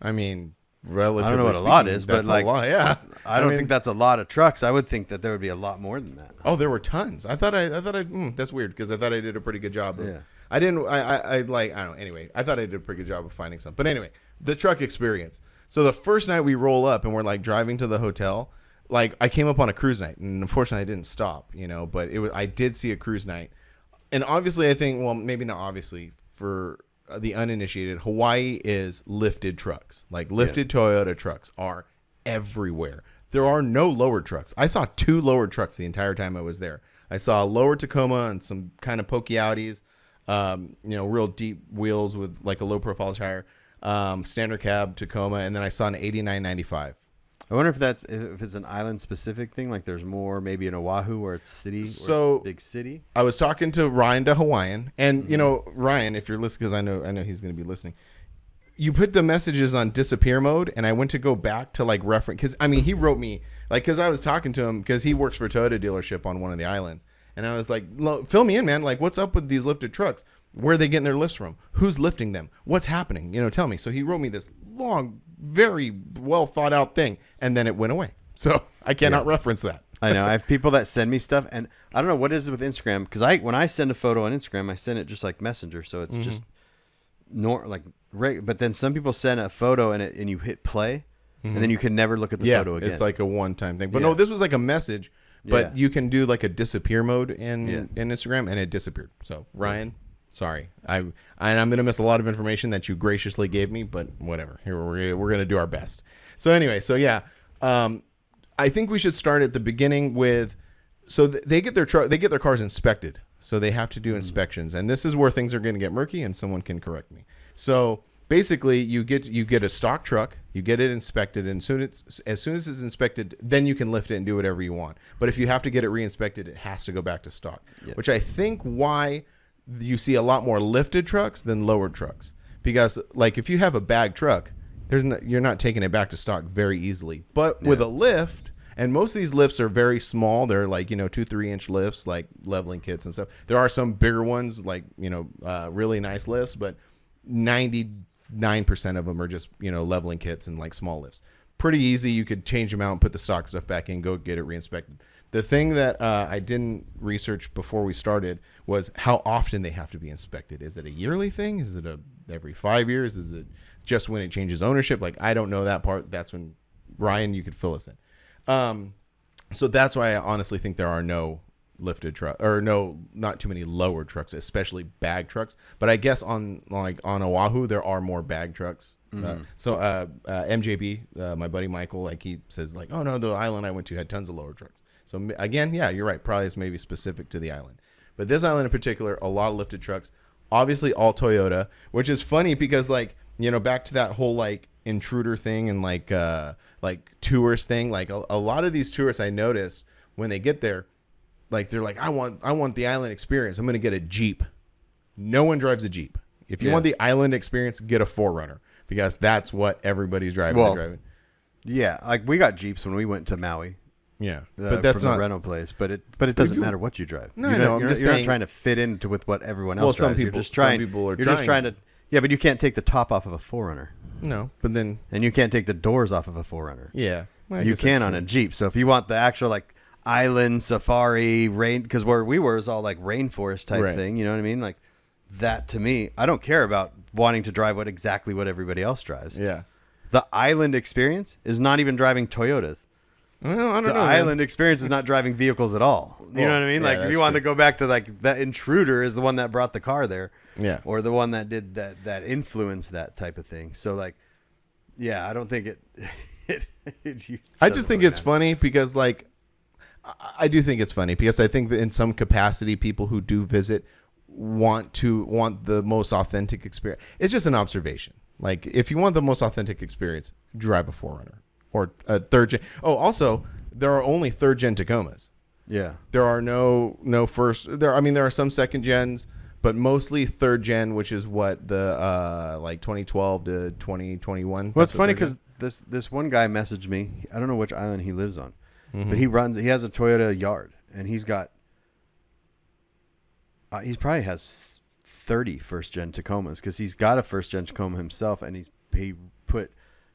I mean, relatively. I don't know what a lot is, but like, a lot, yeah. I don't think that's a lot of trucks. I would think that there would be a lot more than that. Oh, there were tons. I thought that's weird because I thought I did a pretty good job. I don't know. Anyway, I thought I did a pretty good job of finding some. But anyway, the truck experience. So the first night we roll up and we're like driving to the hotel, like I came up on a cruise night, and unfortunately I didn't stop, but I did see a cruise night. And obviously I think, well, maybe not obviously, for the uninitiated, Hawaii is lifted trucks. Like lifted Toyota trucks are everywhere. There are no lowered trucks. I saw 2 lowered trucks the entire time I was there. I saw a lowered Tacoma and some kind of pokey Audis, real deep wheels with like a low profile tire, standard cab Tacoma, and then I saw an 8995. I wonder if it's an island specific thing. Like there's more maybe in Oahu where it's city, so it's big city. I was talking to Ryan to Hawaiian, and Ryan, if you're listening, because I know he's going to be listening. You put the messages on disappear mode, and I went to go back to like reference, because I mean he wrote me like, because I was talking to him because he works for a Toyota dealership on one of the islands, and I was like, fill me in, man. Like, what's up with these lifted trucks? Where are they getting their lifts from? Who's lifting them? What's happening? Tell me. So he wrote me this long, very well thought out thing, and then it went away. So I cannot reference that. I know. I have people that send me stuff, and I don't know what it is with Instagram, because when I send a photo on Instagram, I send it just like Messenger, so it's just but then some people send a photo and you hit play, and then you can never look at the photo again. It's like a one-time thing. But no, this was like a message, but you can do like a disappear mode in Instagram, and it disappeared. So Ryan, sorry, I'm gonna miss a lot of information that you graciously gave me, but whatever. Here we're gonna do our best. So anyway, I think we should start at the beginning with, they get their cars inspected, so they have to do inspections, and this is where things are going to get murky, and someone can correct me. So basically, you get a stock truck, you get it inspected, and as soon as it's inspected, then you can lift it and do whatever you want. But if you have to get it re-inspected, it has to go back to stock, which I think why you see a lot more lifted trucks than lowered trucks, because like if you have a bag truck, you're not taking it back to stock very easily. But with a lift, and most of these lifts are very small. They're like, 2-3 inch lifts, like leveling kits and stuff. There are some bigger ones, like, really nice lifts, but 99% of them are just, leveling kits and like small lifts. Pretty easy. You could change them out and put the stock stuff back in, go get it re-inspected. The thing that I didn't research before we started was how often they have to be inspected. Is it a yearly thing? Is it every 5 years? Is it just when it changes ownership? Like, I don't know that part. That's when, Ryan, you could fill us in. So that's why I honestly think there are no lifted truck, or not too many lower trucks, especially bag trucks. But I guess on Oahu, there are more bag trucks. MJB, my buddy Michael, like he says like, oh no, the island I went to had tons of lower trucks. So again, yeah, you're right. Probably it's maybe specific to the island, but this island in particular, a lot of lifted trucks, obviously all Toyota, which is funny because like, back to that whole like intruder thing and like tourist thing, like a lot of these tourists I noticed when they get there, like they're like, I want the island experience. I'm going to get a Jeep. No one drives a Jeep. If you want the island experience, get a 4Runner, because that's what everybody's driving. Yeah, like we got Jeeps when we went to Maui. Yeah, but that's from not the rental place. But it doesn't matter what you drive. No, you're not trying to fit into with what everyone else drives. Some people are just trying to. Yeah, but you can't take the top off of a 4Runner. No, but then, and you can't take the doors off of a 4Runner. Yeah, you can on a Jeep. So if you want the actual like island safari rain, because where we were is all like rainforest type thing. You know what I mean? Like that to me, I don't care about wanting to drive exactly what everybody else drives. Yeah, the island experience is not even driving Toyotas. Well, I don't know. The island experience is not driving vehicles at all. You know what I mean? Like if you want to go back to like that intruder is the one that brought the car there. Yeah. or the one that did that influenced that type of thing. So like, yeah, I don't think it. I just think it's funny because like, I do think it's funny because I think that in some capacity, people who do visit want the most authentic experience. It's just an observation. Like if you want the most authentic experience, drive a 4Runner or a third gen. Oh, also there are only third gen Tacomas. Yeah. There are no first there. I mean, there are some second gens, but mostly third gen, which is what the like 2012 to 2021. Well, it's funny because this one guy messaged me. I don't know which island he lives on, but he has a Toyota yard, and he's got he probably has 30 first gen Tacomas because he's got a first gen Tacoma himself, and he put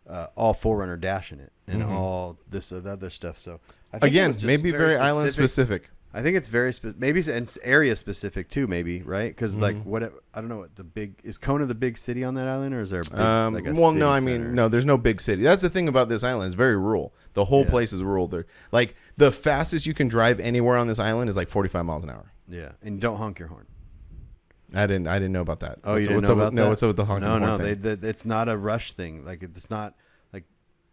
all 4Runner dash in it and all this other stuff. So I think again, maybe very island specific. I think it's very maybe it's area specific too, maybe, right? Because like I don't know what the big is. Kona the big city on that island, or is there a big, like a well, city no, I center? mean, no, there's no big city. That's the thing about this island. It's very rural. The whole place is rural. There, like the fastest you can drive anywhere on this island is like 45 miles an hour. Yeah, and don't honk your horn. I didn't know about that. Oh, you didn't know about that? No, what's up with the honking horn thing? It's not a rush thing. Like it's not like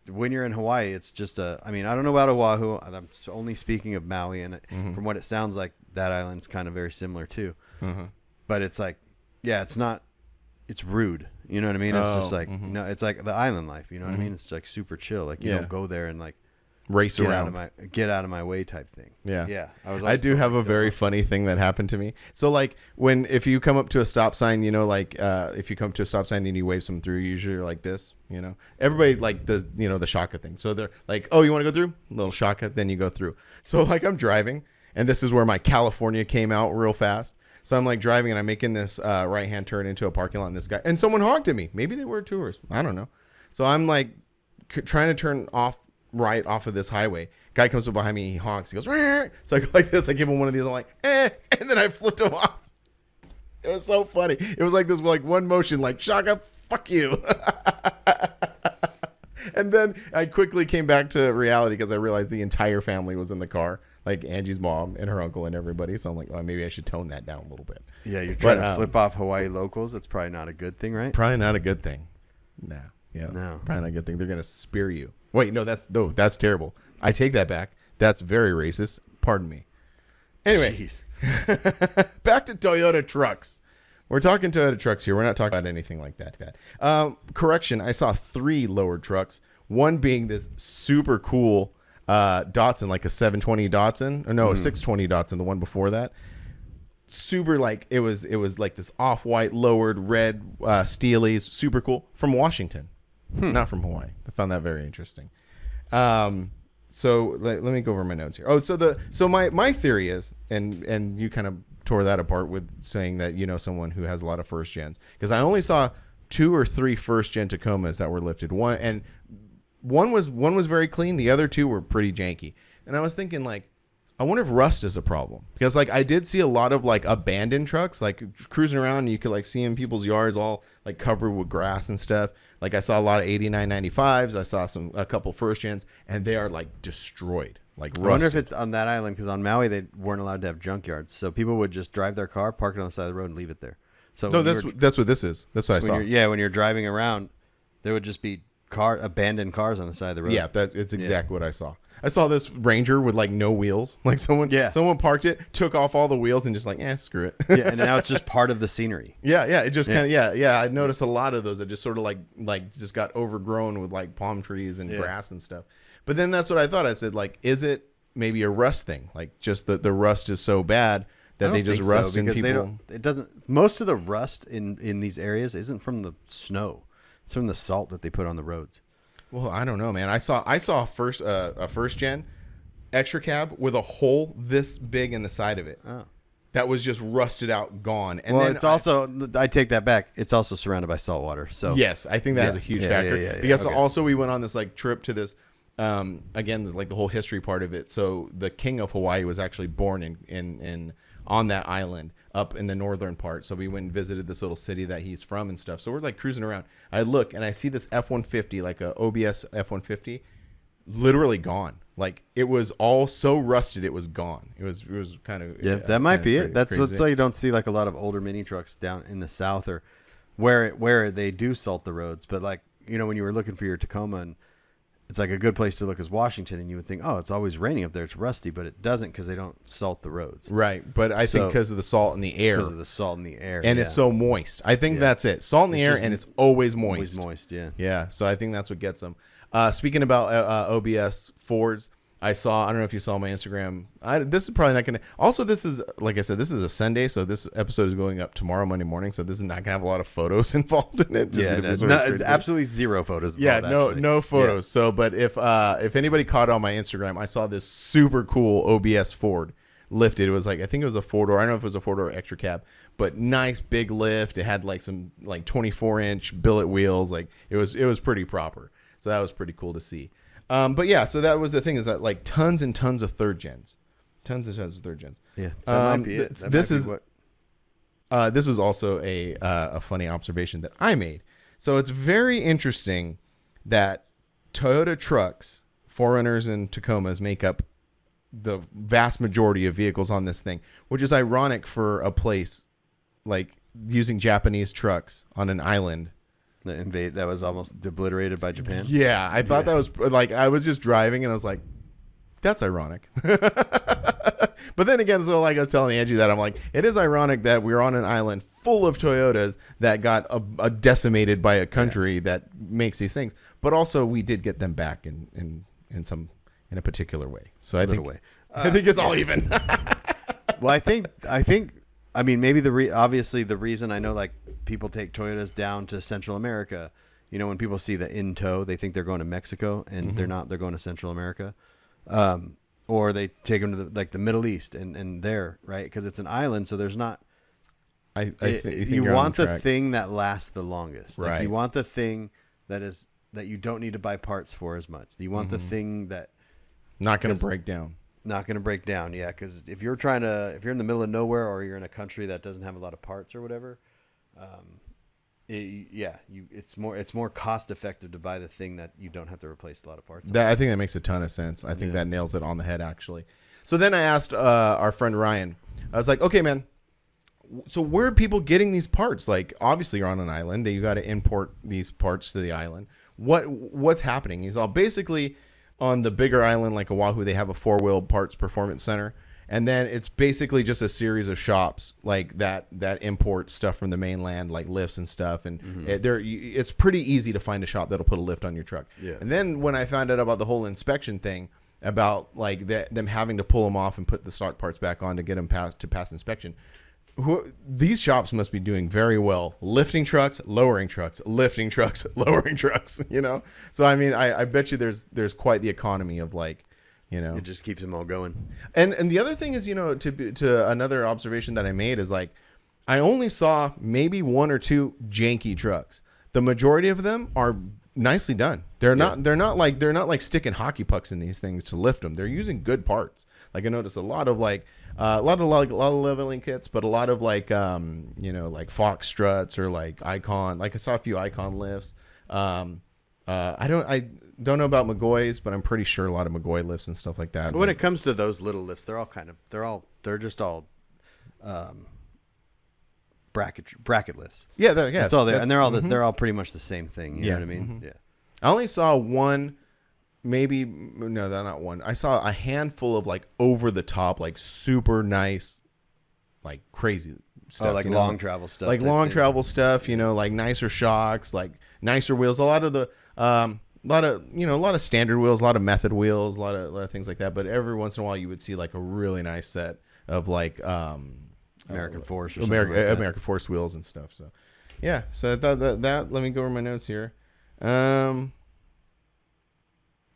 when you're in Hawaii. It's just I mean, I don't know about Oahu. I'm only speaking of Maui, and from what it sounds like, that island's kind of very similar too. But it's like, yeah, it's not. It's rude. You know what I mean? It's just like no. It's like the island life. You know what I mean? It's like super chill. Like you don't go there and like race around. Get out of my way type thing. Yeah. Yeah. I do have a very funny thing that happened to me. So like if you come up to a stop sign, you know, like if you come to a stop sign and you wave someone through, usually you're like this, you know, everybody like does, you know, the shaka thing. So they're like, oh, you want to go through? Little shaka, then you go through. So like I'm driving, and this is where my California came out real fast. So I'm like driving and I'm making this right-hand turn into a parking lot, and this guy, and someone honked at me. Maybe they were tourists. I don't know. So I'm like trying to turn right off of this highway. Guy comes up behind me, he honks, he goes, "Rrr." So I go like this, I give him one of these, I'm like, and then I flipped him off. It was so funny. It was like this, like one motion, like shaka, fuck you. And then I quickly came back to reality because I realized the entire family was in the car, like Angie's mom and her uncle and everybody. So I'm like, oh, maybe I should tone that down a little bit. Yeah, you're trying to flip off Hawaii locals. That's probably not a good thing, right? Probably not a good thing. No. Yeah. No. Probably not a good thing. They're gonna spear you. Wait, no, that's terrible. I take that back. That's very racist. Pardon me. Anyway, back to Toyota trucks. We're talking Toyota trucks here. We're not talking about anything like that. Correction, I saw 3 lowered trucks. One being this super cool Datsun, like a 720 Datsun. Or no, a 620 Datsun, the one before that. Super, like, it was like this off-white lowered red Steelies. Super cool. From Washington. Not from Hawaii. I found that very interesting. So let me go over my notes here. Oh, so my theory is, and you kind of tore that apart with saying that you know someone who has a lot of first gens, because I only saw 2 or 3 first gen Tacomas that were lifted. One was very clean. The other 2 were pretty janky. And I was thinking, like, I wonder if rust is a problem, because like I did see a lot of like abandoned trucks, like cruising around, and you could like see in people's yards all like covered with grass and stuff. Like I saw a lot of 8995s. I saw a couple first gens, and they are like destroyed, like rusted. I wonder if it's on that island, because on Maui they weren't allowed to have junkyards, so people would just drive their car, park it on the side of the road, and leave it there. So no, that's what this is. That's what I saw. When you're driving around, there would just be abandoned cars on the side of the road. Yeah, it's exactly what I saw. I saw this Ranger with like no wheels. Like someone parked it, took off all the wheels, and just like, screw it. Yeah, and now it's just part of the scenery. Yeah. It just kind of I noticed a lot of those that just sort of like just got overgrown with like palm trees and grass and stuff. But then that's what I thought. I said, like, is it maybe a rust thing? Like just the rust is so bad that they just rust in people. It doesn't. Most of the rust in these areas isn't from the snow. It's from the salt that they put on the roads. Well, I don't know, man. I saw a first gen extra cab with a hole this big in the side of it. Oh. That was just rusted out, gone. And then it's also, I take that back. It's also surrounded by salt water. So yes, I think that has a huge factor. Because also we went on this like trip to this, again, like the whole history part of it. So the king of Hawaii was actually born in on that island up in the northern part. So we went and visited this little city that he's from and stuff. So we're like cruising around. I look and I see this F-150, like a OBS F-150, literally gone. Like it was all so rusted, it was gone. It was kind of that might be it. That's crazy. why you don't see like a lot of older mini trucks down in the South or where they do salt the roads. But like when you were looking for your Tacoma, and it's like a good place to look is Washington, and you would think, oh, it's always raining up there, it's rusty, but it doesn't because they don't salt the roads. Right, but I think because of the salt in the air, because of the salt in the air, and it's so moist. I think that's it. Salt in the air, and it's always moist. Always moist, yeah. Yeah, so I think that's what gets them. Speaking about OBS Fords, I don't know if you saw my Instagram. This is probably not going to. Also, this is, like I said, this is a Sunday, so this episode is going up tomorrow, Monday morning. So this is not going to have a lot of photos involved in it. It's absolutely zero photos. No photos. Yeah. So, but if anybody caught on my Instagram, I saw this super cool OBS Ford lifted. It was like, I think it was a 4-door. I don't know if it was a 4-door extra cab, but nice big lift. It had like some 24-inch billet wheels. Like it was pretty proper. So that was pretty cool to see. But yeah, so that was the thing, is that like tons and tons of third gens. Yeah, that might be it. This was also a funny observation that I made. So it's very interesting that Toyota trucks, 4Runners and Tacomas make up the vast majority of vehicles on this thing, which is ironic for a place like using Japanese trucks on an island. That was almost obliterated by Japan. Yeah, I thought that was like, I was just driving and I was like, that's ironic. But then again, so like I was telling Angie that I'm like, it is ironic that we're on an island full of Toyotas that got decimated by a country that makes these things, but also we did get them back in a particular way. So I think it's all even. Well, I mean, maybe obviously the reason I know, like, people take Toyotas down to Central America, when people see the in tow, they think they're going to Mexico, and they're not. They're going to Central America, or they take them to the Middle East, and there, right? Because it's an island, so there's not. You want the thing that lasts the longest, right? Like, you want the thing that you don't need to buy parts for as much. You want the thing that not going to break down. Not going to break down, yeah. Because if you're in the middle of nowhere, or you're in a country that doesn't have a lot of parts or whatever, it's more cost effective to buy the thing that you don't have to replace a lot of parts. I think that makes a ton of sense. I think that nails it on the head, actually. So then I asked our friend Ryan. I was like, okay, man. So where are people getting these parts? Like, obviously you're on an island. You got to import these parts to the island. What's happening? He's all basically. On the bigger island like Oahu, they have a 4-wheel parts performance center, and then it's basically just a series of shops like that import stuff from the mainland, like lifts and stuff. And it's pretty easy to find a shop that'll put a lift on your truck. Yeah. And then when I found out about the whole inspection thing, about like them having to pull them off and put the stock parts back on to get them pass inspection. These shops must be doing very well, lifting trucks, lowering trucks, lifting trucks, lowering trucks, So, I mean, I bet you there's quite the economy of like, It just keeps them all going. And the other thing is, to another observation that I made is like, I only saw maybe 1 or 2 janky trucks. The majority of them are nicely done. They're not like sticking hockey pucks in these things to lift them. They're using good parts. Like I noticed a lot of leveling kits, but a lot of like Fox struts or like Icon. Like I saw a few Icon lifts. I don't know about McGoy's, but I'm pretty sure a lot of McGoy lifts and stuff like that. When it comes to those little lifts, they're just all bracket lifts. Yeah, that's all and they're all pretty much the same thing. You know what I mean? Mm-hmm. Yeah. I only saw one. Maybe no, that's not one. I saw a handful of like over the top, like super nice, like crazy stuff. Oh, like long travel stuff. Like long travel stuff, like nicer shocks, like nicer wheels. A lot of standard wheels, a lot of method wheels, a lot of things like that. But every once in a while, you would see like a really nice set of like American Force or American Force wheels and stuff. So yeah, so I thought that let me go over my notes here.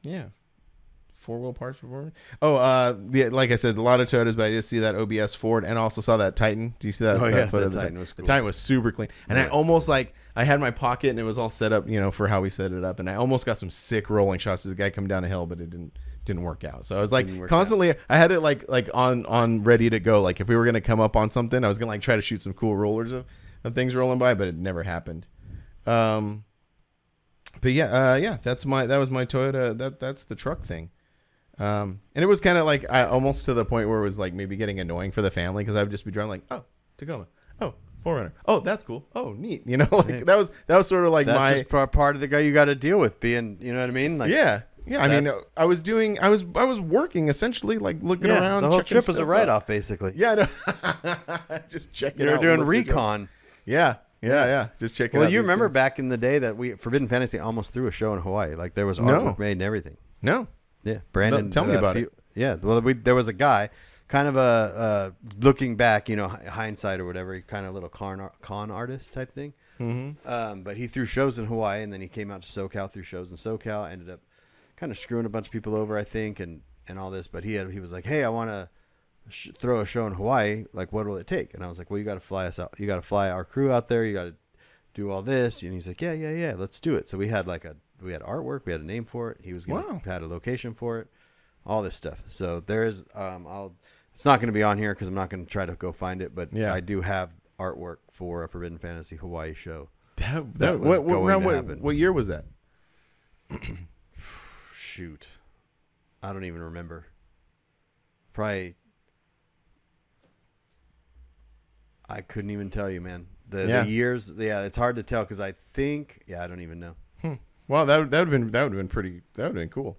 Yeah. 4-wheel parts performance. Like I said, a lot of Toyotas, but I did see that OBS Ford, and I also saw that Titan. Do you see that? Oh, yeah, photo? The Titan was cool. The Titan was super clean. And I almost I had my pocket and it was all set up, for how we set it up. And I almost got some sick rolling shots as a guy coming down a hill, but it didn't work out. So I was like constantly, I had it like on ready to go. Like if we were going to come up on something, I was going to like try to shoot some cool rollers of things rolling by, but it never happened. But that was my Toyota. That's the truck thing. And it was kind of like almost to the point where it was like maybe getting annoying for the family because I would just be driving like, oh, Tacoma, oh, 4Runner, oh, that's cool, oh, neat, you know, like that was sort of like that's just part of the guy you got to deal with being, you know what I mean? Like, yeah. I mean, I was working essentially, like looking around. The whole trip was a write-off, basically. Yeah, no. Just checking. You were doing recon. Yeah. Just checking. Well, you remember back in the day that Forbidden Fantasy almost threw a show in Hawaii. Like there was artwork made and everything. No. Yeah, Brandon. Tell me about it. Yeah, well, there was a guy, kind of a looking back, you know, hindsight or whatever, kind of a little con artist type thing. Mm-hmm. But he threw shows in Hawaii, and then he came out to SoCal, threw shows in SoCal, ended up kind of screwing a bunch of people over, I think, and all this. But he was like, hey, I want to throw a show in Hawaii. Like, what will it take? And I was like, well, you got to fly us out. You got to fly our crew out there. You got to do all this. And he's like, yeah, let's do it. So we had artwork. We had a name for it. He was had a location for it, all this stuff. So there's, it's not going to be on here because I'm not going to try to go find it. But I do have artwork for a Forbidden Fantasy Hawaii show. That was going to happen. What year was that? Shoot, I don't even remember. Probably, I couldn't even tell you, man. The years, it's hard to tell because I think, I don't even know. Well, that would have been cool.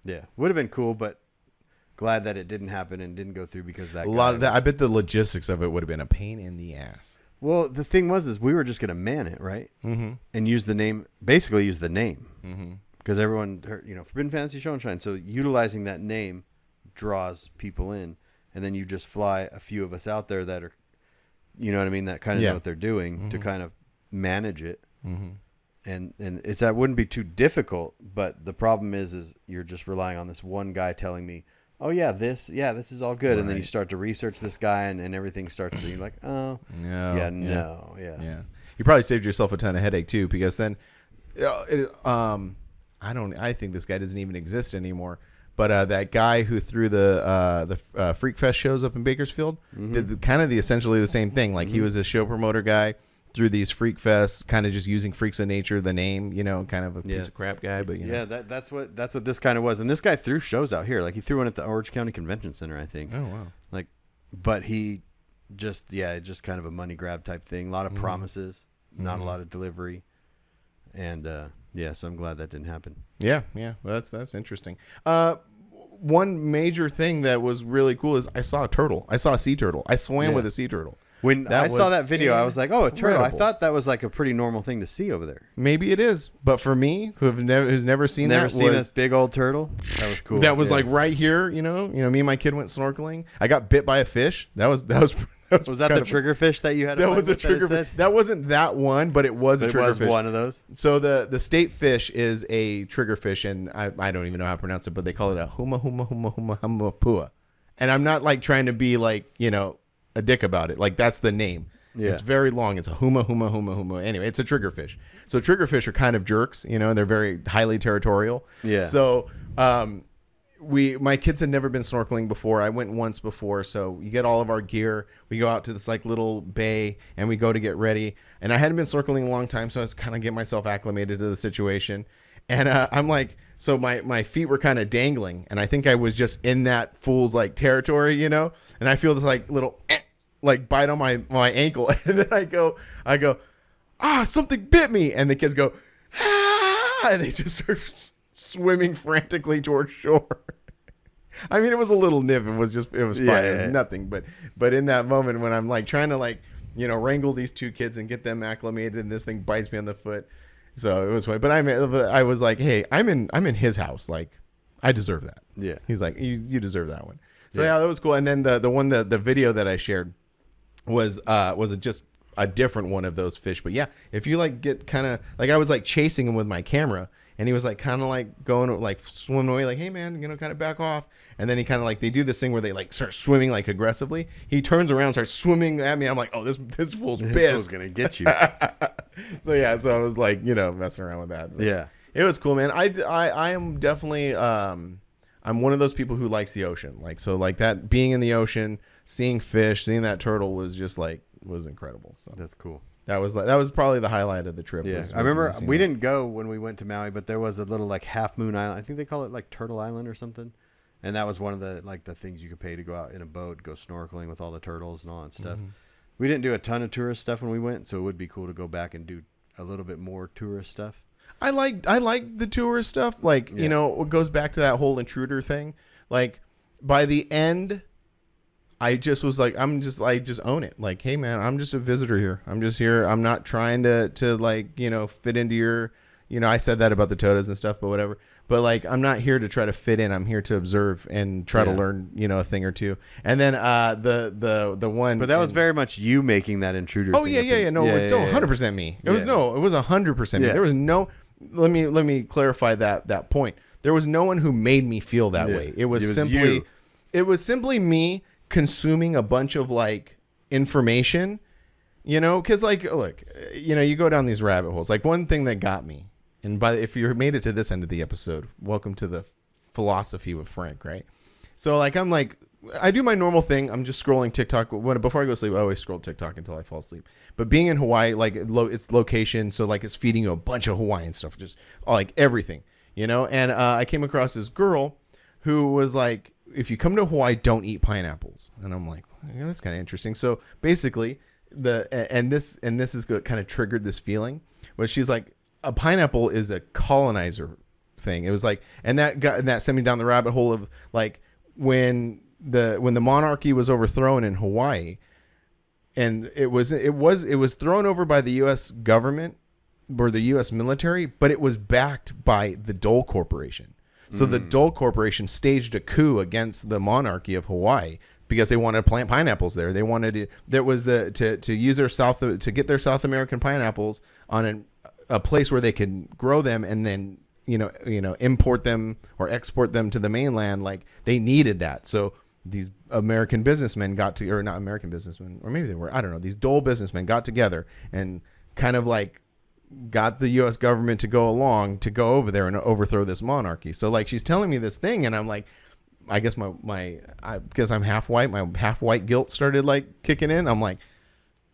Yeah, would have been cool, but glad that it didn't happen and didn't go through because that. I bet the logistics of it would have been a pain in the ass. Well, the thing was we were just gonna man it, right? Mm-hmm. And use the name, basically use the name. Mm-hmm. Because everyone heard, Forbidden Fantasy Show and Shine. So utilizing that name draws people in. And then you just fly a few of us out there that are, you know what I mean, that kind of know what they're doing to kind of manage it. Mm-hmm. And that wouldn't be too difficult. But the problem is you're just relying on this one guy telling me, oh, this is all good. Right. And then you start to research this guy and everything starts to, you're like, oh, yeah. You probably saved yourself a ton of headache too, because then, I think this guy doesn't even exist anymore. But that guy who threw the Freak Fest shows up in Bakersfield did essentially the same thing. Like he was a show promoter guy, through these Freak Fests, kind of just using Freaks of Nature, the name, kind of a piece of crap guy. But that's what this kind of was. And this guy threw shows out here. Like he threw one at the Orange County Convention Center, I think. Oh wow! Like, but he just kind of a money grab type thing. A lot of promises, not a lot of delivery, and. So I'm glad that didn't happen. Yeah. Well, that's interesting. One major thing that was really cool is I saw a turtle. I saw a sea turtle. I swam with a sea turtle. When I saw that video, I was like, "Oh, a turtle!" I thought that was like a pretty normal thing to see over there. Maybe it is, but for me, who's never seen this big old turtle, that was cool. That was like right here. Me and my kid went snorkeling. I got bit by a fish. Was that the triggerfish that you had? That was a triggerfish. That wasn't that one, but it was a triggerfish. It was one of those. So the state fish is a triggerfish, and I don't even know how to pronounce it, but they call it a huma pua. And I'm not like trying to be like a dick about it. Like that's the name. Yeah. It's very long. It's a huma. Anyway, it's a triggerfish. So triggerfish are kind of jerks. They're very highly territorial. Yeah. So my kids had never been snorkeling before. I went once before. So you get all of our gear. We go out to this like little bay and we go to get ready. And I hadn't been snorkeling a long time. So I was kind of getting myself acclimated to the situation. And I'm like, so my feet were kind of dangling. And I think I was just in that fool's like territory, And I feel this like little like bite on my ankle. And then I go, something bit me. And the kids go, ah, and they just start swimming frantically towards shore. I mean, it was a little nip. It was fine. It was nothing. But in that moment when I'm like trying to like, wrangle these two kids and get them acclimated and this thing bites me on the foot. So it was funny. But I was like, hey, I'm in his house. Like I deserve that. Yeah. He's like, you deserve that one. So that was cool. And then the video that I shared was just a different one of those fish. But yeah, if you like get kind of like, I was like chasing him with my camera and he was like kind of like going like swimming away like, hey man, kind of back off. And then he kind of like, they do this thing where they like start swimming like aggressively. He turns around, starts swimming at me. I'm like, oh, this fool's pissed. This fool's gonna get you. So I was like, messing around with that. But yeah, it was cool, man. I am definitely I'm one of those people who likes the ocean. Like, so like that being in the ocean, seeing fish, seeing that turtle was just like, was incredible. So that's cool. That was probably the highlight of the trip. Yeah, I remember we didn't go when we went to Maui, but there was a little like Half Moon Island. I think they call it like Turtle Island or something. And that was one of the things you could pay to go out in a boat, go snorkeling with all the turtles and all that stuff. We didn't do a ton of tourist stuff when we went, so it would be cool to go back and do a little bit more tourist stuff. I like the tourist stuff. Like, you know, it goes back to that whole intruder thing. Like, by the end, I just was like, I just own it. Like, hey man, I'm just a visitor here. I'm just here. I'm not trying to like, you know, fit into your, you know, I said that about the Todas and stuff, but whatever. But like, I'm not here to try to fit in. I'm here to observe and try to learn, you know, a thing or two. And then the one, but that was very much you making that intruder. Oh thing yeah. No, it was still 100% me. It was 100% me. There was no. Let me clarify that point. There was no one who made me feel that way. It was simply you. It was simply me consuming a bunch of like information, you know, because like, look, you know, you go down these rabbit holes. Like, one thing that got me, and if you made it to this end of the episode, welcome to the philosophy with Frank, right? So like, I'm like, I do my normal thing. I'm just scrolling TikTok. Before I go to sleep, I always scroll TikTok until I fall asleep. But being in Hawaii, like, it's location, so like it's feeding you a bunch of Hawaiian stuff, just like everything, you know. And I came across this girl who was like, if you come to Hawaii, don't eat pineapples. And I'm like, yeah, that's kind of interesting. So basically, this is what kind of triggered this feeling. But she's like, a pineapple is a colonizer thing. It was like, and that sent me down the rabbit hole of like, when the monarchy was overthrown in Hawaii, and it was thrown over by the U.S. government or the U.S. military, but it was backed by the Dole Corporation. So the Dole Corporation staged a coup against the monarchy of Hawaii because they wanted to plant pineapples there. They wanted to use their to get their South American pineapples on a place where they could grow them and then you know import them or export them to the mainland. Like, they needed that. So these American businessmen or not American businessmen, or maybe they were, I don't know. These Dole businessmen got together and kind of like got the U.S. government to go over there and overthrow this monarchy. So like, she's telling me this thing, and I'm like, I guess because I'm half white, my half white guilt started like kicking in. I'm like,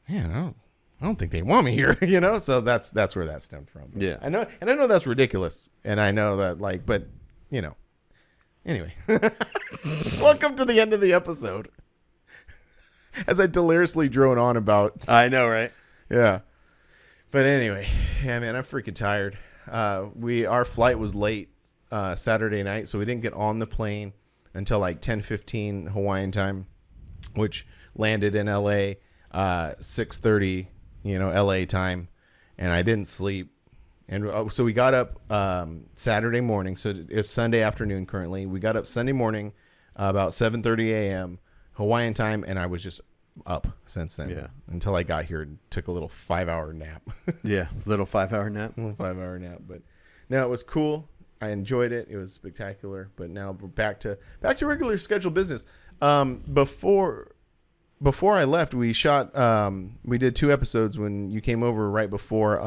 man, I don't think they want me here, you know. So that's where that stemmed from. Yeah, I know that's ridiculous, and I know that, like, but you know. Anyway, welcome to the end of the episode. As I deliriously drone on about. I know, right? Yeah. But anyway, yeah, man, I'm freaking tired. Our flight was late Saturday night, so we didn't get on the plane until like 10:15 Hawaiian time, which landed in LA 6:30, you know, LA time, and I didn't sleep. And so we got up Saturday morning. So it's Sunday afternoon currently. We got up Sunday morning about 7:30 a.m. Hawaiian time, and I was just up since then. Yeah. Until I got here and took a little 5-hour nap. Yeah, little 5-hour nap. Little 5-hour nap. But no, it was cool. I enjoyed it. It was spectacular. But now we're back to regular scheduled business. Before I left, we did 2 episodes when you came over right before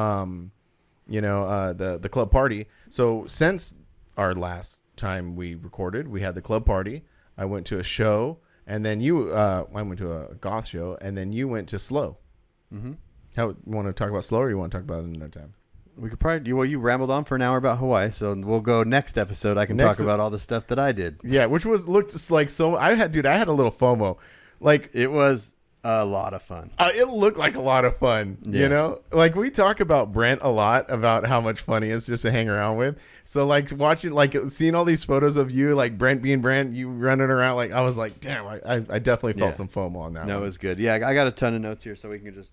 the club party. So since our last time we recorded, we had the club party. I went to a show, and then I went to a goth show, and then you went to Slow. Mm-hmm. You want to talk about Slow, or you want to talk about it another time? We could probably. Well, you rambled on for an hour about Hawaii, so we'll go next episode. I can talk about all the stuff that I did. Yeah, which looked like so. I had a little FOMO. Like, it was a lot of fun. It looked like a lot of fun, you know? Like, we talk about Brent a lot, about how much fun he is just to hang around with. So, like, seeing all these photos of you, like, Brent being Brent, you running around, like, I was like, damn, I definitely felt some FOMO on that one. No, it was good. Yeah, I got a ton of notes here, so we can just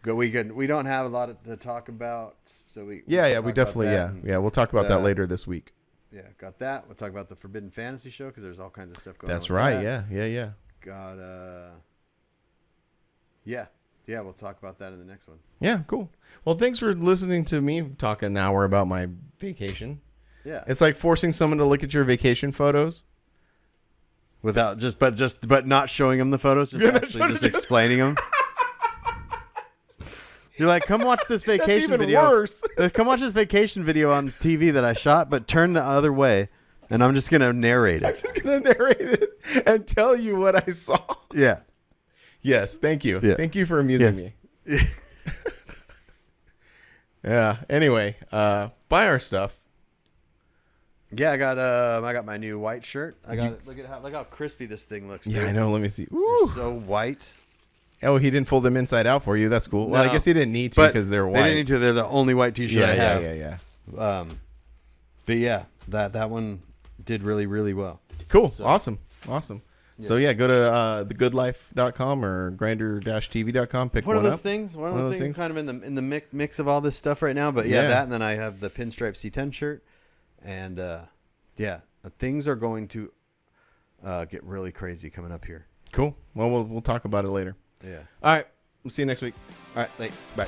go. We don't have a lot to talk about, so we... we definitely, we'll talk about that later this week. Yeah, got that. We'll talk about the Forbidden Fantasy show, because there's all kinds of stuff going on. That's right, yeah. Got, Yeah, we'll talk about that in the next one. Yeah, cool. Well, thanks for listening to me talk an hour about my vacation. Yeah. It's like forcing someone to look at your vacation photos. Without but not showing them the photos, just explaining them. You're like, come watch this vacation That's even video. Worse. Come watch this vacation video on TV that I shot, but turn the other way, and I'm just gonna narrate it. I'm just gonna narrate it and tell you what I saw. Yeah. Yes, thank you. Yeah. Thank you for amusing me. Yeah. Anyway, buy our stuff. Yeah, I got my new white shirt. Look at how crispy this thing looks. Yeah, dude. I know. Let me see. They're Ooh. so white. Oh, he didn't fold them inside out for you. That's cool. Well, I No. guess he didn't need to But because they're white. They didn't need to. They're the only white T-shirt I have. Yeah. But yeah, that one did really, really well. Cool. So- Awesome. Yeah. So yeah, go to thegoodlife.com or grinder-tv.com. Pick One one of those up. things. One of those things. Kind of in the mix of all this stuff right now. But Yeah. that, and then I have the pinstripe C10 shirt, and things are going to get really crazy coming up here. Cool. Well, we'll talk about it later. Yeah. All right. We'll see you next week. All right. Bye.